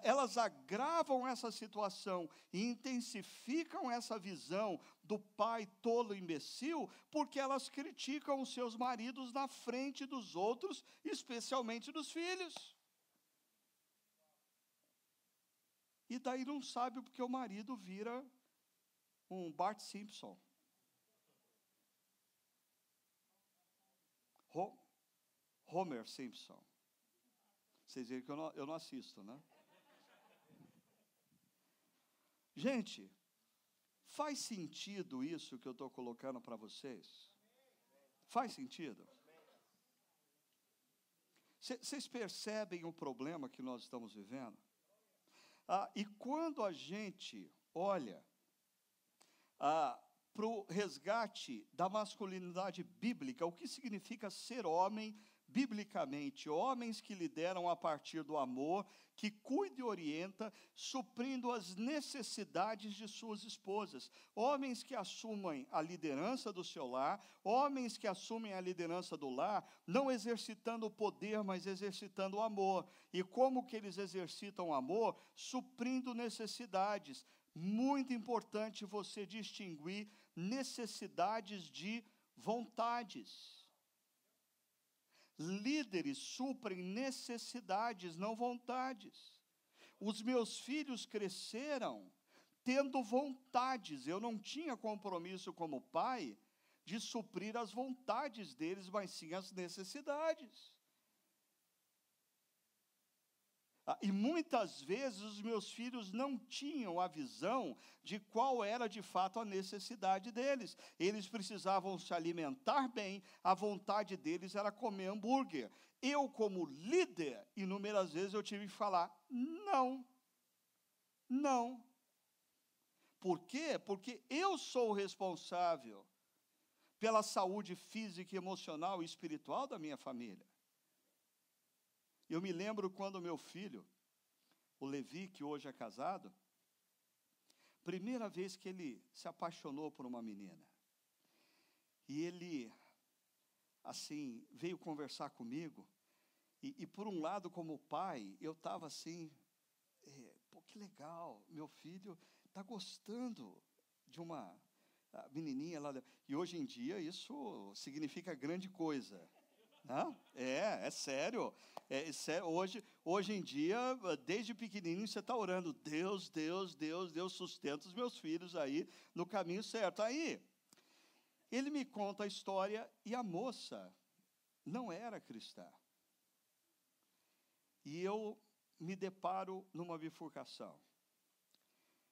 Speaker 4: Elas agravam essa situação e intensificam essa visão do pai tolo imbecil, porque elas criticam os seus maridos na frente dos outros, especialmente dos filhos. E daí não sabe porque o marido vira um Bart Simpson. Homer Simpson. Vocês viram que eu não assisto, né? Gente, faz sentido isso que eu estou colocando para vocês? Faz sentido? Vocês percebem o problema que nós estamos vivendo? E quando a gente olha para o resgate da masculinidade bíblica, o que significa ser homem biblicamente? Homens que lideram a partir do amor, que cuida e orienta, suprindo as necessidades de suas esposas. Homens que assumem a liderança do seu lar, homens que assumem a liderança do lar, não exercitando o poder, mas exercitando o amor. E como que eles exercitam o amor? Suprindo necessidades. Muito importante você distinguir necessidades de vontades. Líderes suprem necessidades, não vontades. Os meus filhos cresceram tendo vontades. Eu não tinha compromisso como pai de suprir as vontades deles, mas sim as necessidades. E muitas vezes os meus filhos não tinham a visão de qual era de fato a necessidade deles. Eles precisavam se alimentar bem, a vontade deles era comer hambúrguer. Eu, como líder, inúmeras vezes eu tive que falar, não, não. Por quê? Porque eu sou o responsável pela saúde física, emocional e espiritual da minha família. Eu me lembro quando meu filho, o Levi, que hoje é casado, primeira vez que ele se apaixonou por uma menina. E ele, assim, veio conversar comigo. E por um lado, como pai, eu estava assim, pô, que legal, meu filho está gostando de uma menininha lá. E hoje em dia isso significa grande coisa. É sério. Hoje em dia, desde pequenininho, você está orando, Deus, Deus, Deus, Deus, sustenta os meus filhos aí no caminho certo. Aí, ele me conta a história e a moça não era cristã. E eu me deparo numa bifurcação.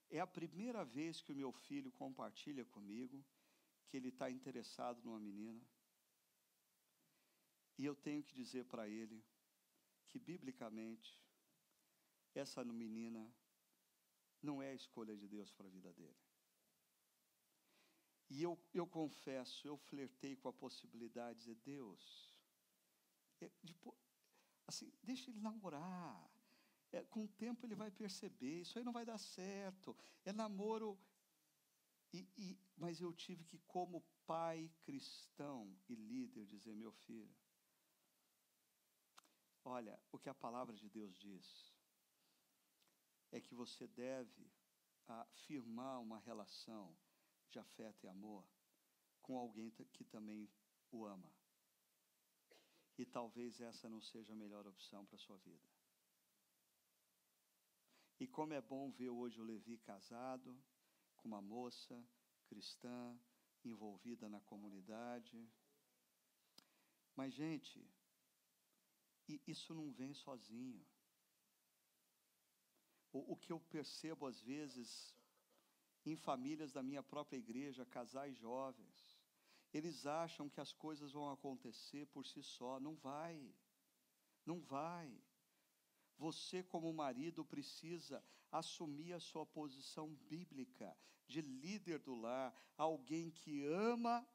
Speaker 4: É a primeira vez que o meu filho compartilha comigo que ele está interessado numa menina. E eu tenho que dizer para ele que, biblicamente, essa menina não é a escolha de Deus para a vida dele. E eu confesso, eu flertei com a possibilidade de dizer, Deus, assim, deixa ele namorar. Com o tempo ele vai perceber, isso aí não vai dar certo. É namoro. Mas eu tive que, como pai cristão e líder, dizer, meu filho, olha, o que a palavra de Deus diz é que você deve firmar uma relação de afeto e amor com alguém que também o ama. E talvez essa não seja a melhor opção para a sua vida. E como é bom ver hoje o Levi casado, com uma moça cristã, envolvida na comunidade. Mas, gente, isso não vem sozinho. O que eu percebo às vezes em famílias da minha própria igreja, casais jovens, eles acham que as coisas vão acontecer por si só. Não vai. Não vai. Você, como marido, precisa assumir a sua posição bíblica de líder do lar, alguém que ama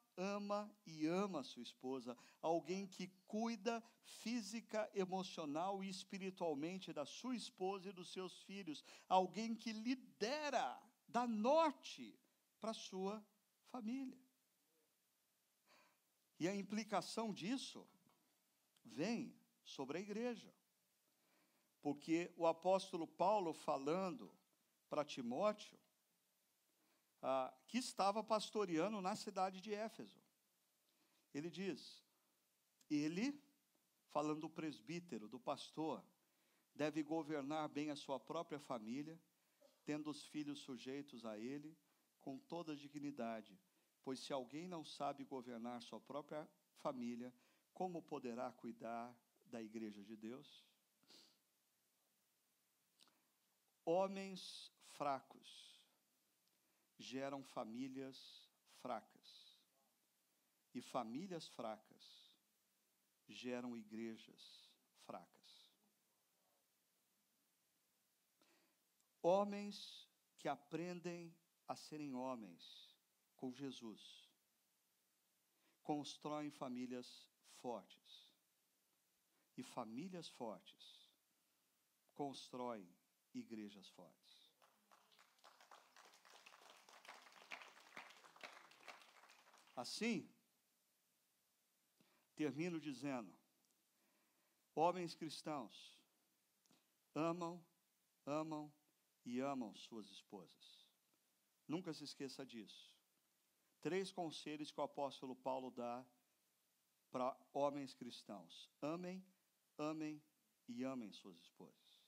Speaker 4: e ama a sua esposa, alguém que cuida física, emocional e espiritualmente da sua esposa e dos seus filhos, alguém que lidera, dá norte para a sua família. E a implicação disso vem sobre a igreja. Porque o apóstolo Paulo, falando para Timóteo, que estava pastoreando na cidade de Éfeso, ele diz, ele, falando do presbítero, do pastor, deve governar bem a sua própria família, tendo os filhos sujeitos a ele, com toda dignidade, pois se alguém não sabe governar sua própria família, como poderá cuidar da igreja de Deus? Homens fracos geram famílias fracas. E famílias fracas geram igrejas fracas. Homens que aprendem a serem homens com Jesus constroem famílias fortes. E famílias fortes constroem igrejas fortes. Assim, termino dizendo, homens cristãos amam e amam suas esposas. Nunca se esqueça disso. 3 conselhos que o apóstolo Paulo dá para homens cristãos. Amem e amem suas esposas.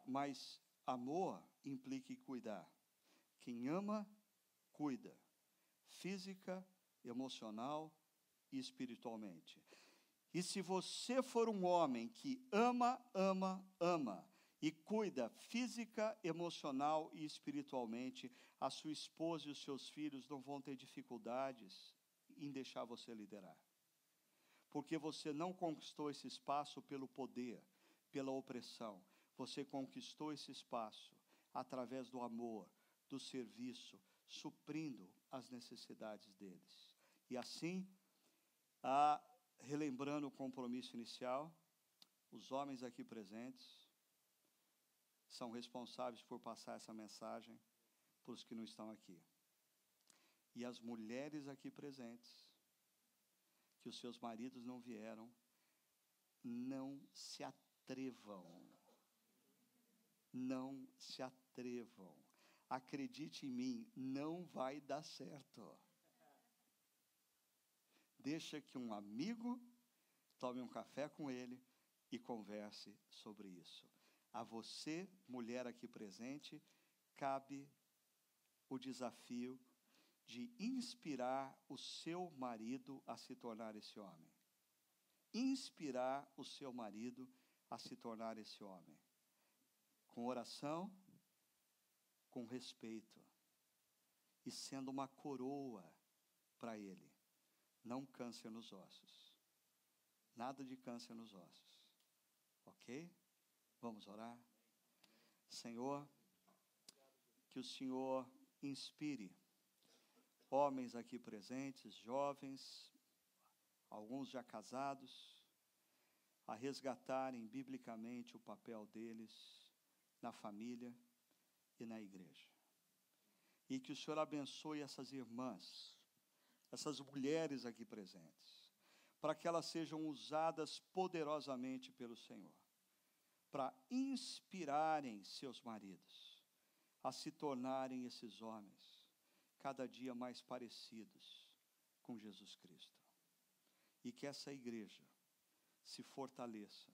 Speaker 4: Mas amor implica em cuidar. Quem ama, cuida. Física, emocional e espiritualmente. E se você for um homem que ama e cuida física, emocional e espiritualmente, a sua esposa e os seus filhos não vão ter dificuldades em deixar você liderar. Porque você não conquistou esse espaço pelo poder, pela opressão. Você conquistou esse espaço através do amor, do serviço, suprindo as necessidades deles. E assim, relembrando o compromisso inicial, os homens aqui presentes são responsáveis por passar essa mensagem para os que não estão aqui. E as mulheres aqui presentes, que os seus maridos não vieram, não se atrevam. Não se atrevam. Acredite em mim, não vai dar certo. Deixa que um amigo tome um café com ele e converse sobre isso. A você, mulher aqui presente, cabe o desafio de inspirar o seu marido a se tornar esse homem. Inspirar o seu marido a se tornar esse homem. Com oração, com respeito, e sendo uma coroa para ele. Não câncer nos ossos. Nada de câncer nos ossos. Ok? Vamos orar? Senhor, que o Senhor inspire homens aqui presentes, jovens, alguns já casados, a resgatarem biblicamente o papel deles na família e na igreja. E que o Senhor abençoe essas irmãs, essas mulheres aqui presentes, para que elas sejam usadas poderosamente pelo Senhor, para inspirarem seus maridos a se tornarem esses homens cada dia mais parecidos com Jesus Cristo. E que essa igreja se fortaleça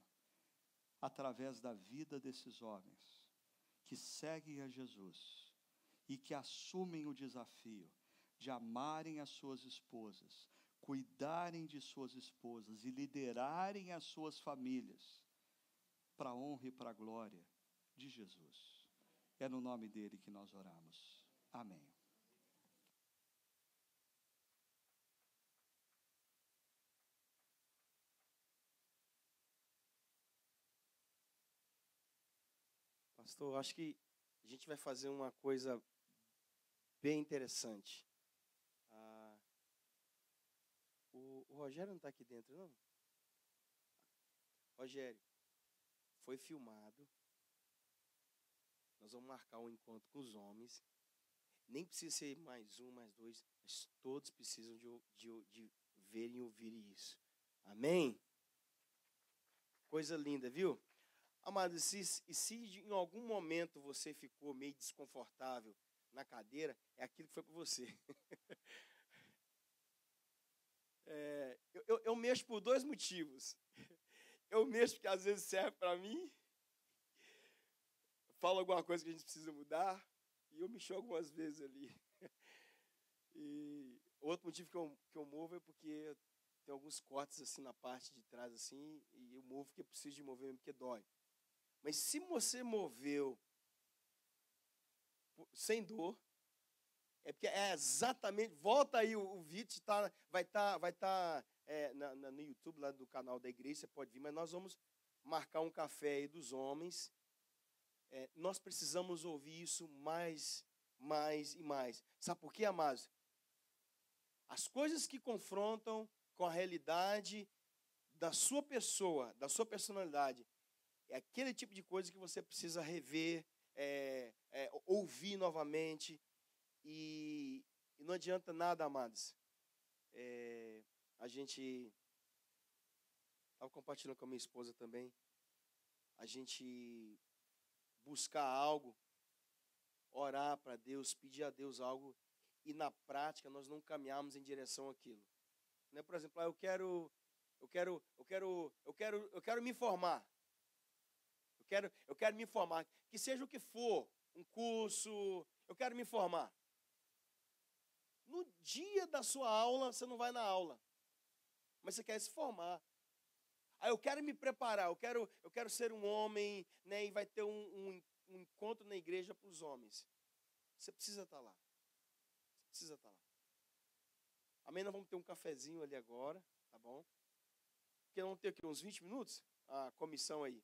Speaker 4: através da vida desses homens que seguem a Jesus e que assumem o desafio de amarem as suas esposas, cuidarem de suas esposas e liderarem as suas famílias para a honra e para a glória de Jesus. É no nome dele que nós oramos. Amém.
Speaker 2: Pastor, acho que a gente vai fazer uma coisa bem interessante. O Rogério não está aqui dentro, não? Rogério, foi filmado. Nós vamos marcar um encontro com os homens. Nem precisa ser mais um, mais dois, mas todos precisam de verem e ouvirem isso. Amém? Coisa linda, viu? Amado, se em algum momento você ficou meio desconfortável na cadeira, é aquilo que foi para você. Eu mexo por dois motivos. Eu mexo porque às vezes serve para mim, falo alguma coisa que a gente precisa mudar, e eu mexo algumas vezes ali. E outro motivo que eu movo é porque tem alguns cortes assim na parte de trás, assim, e eu movo porque preciso de mover mesmo, porque dói. Mas se você moveu sem dor, é porque é exatamente. Volta aí, o vídeo vai estar no YouTube, lá do canal da igreja, você pode vir, mas nós vamos marcar um café aí dos homens. Nós precisamos ouvir isso mais e mais. Sabe por quê, amados? As coisas que confrontam com a realidade da sua pessoa, da sua personalidade, é aquele tipo de coisa que você precisa rever, ouvir novamente. E não adianta nada, amados. A gente estava compartilhando com a minha esposa também. A gente buscar algo, orar para Deus, pedir a Deus algo, e na prática nós não caminhamos em direção àquilo. Né? Por exemplo, eu quero me formar. Eu quero me formar, que seja o que for, um curso, eu quero me formar. No dia da sua aula, você não vai na aula, mas você quer se formar. Aí eu quero me preparar, eu quero ser um homem, né, e vai ter um encontro na igreja para os homens. Você precisa estar lá. Você precisa estar lá. Amém? Nós vamos ter um cafezinho ali agora, tá bom? Porque vamos ter aqui uns 20 minutos, a comissão aí.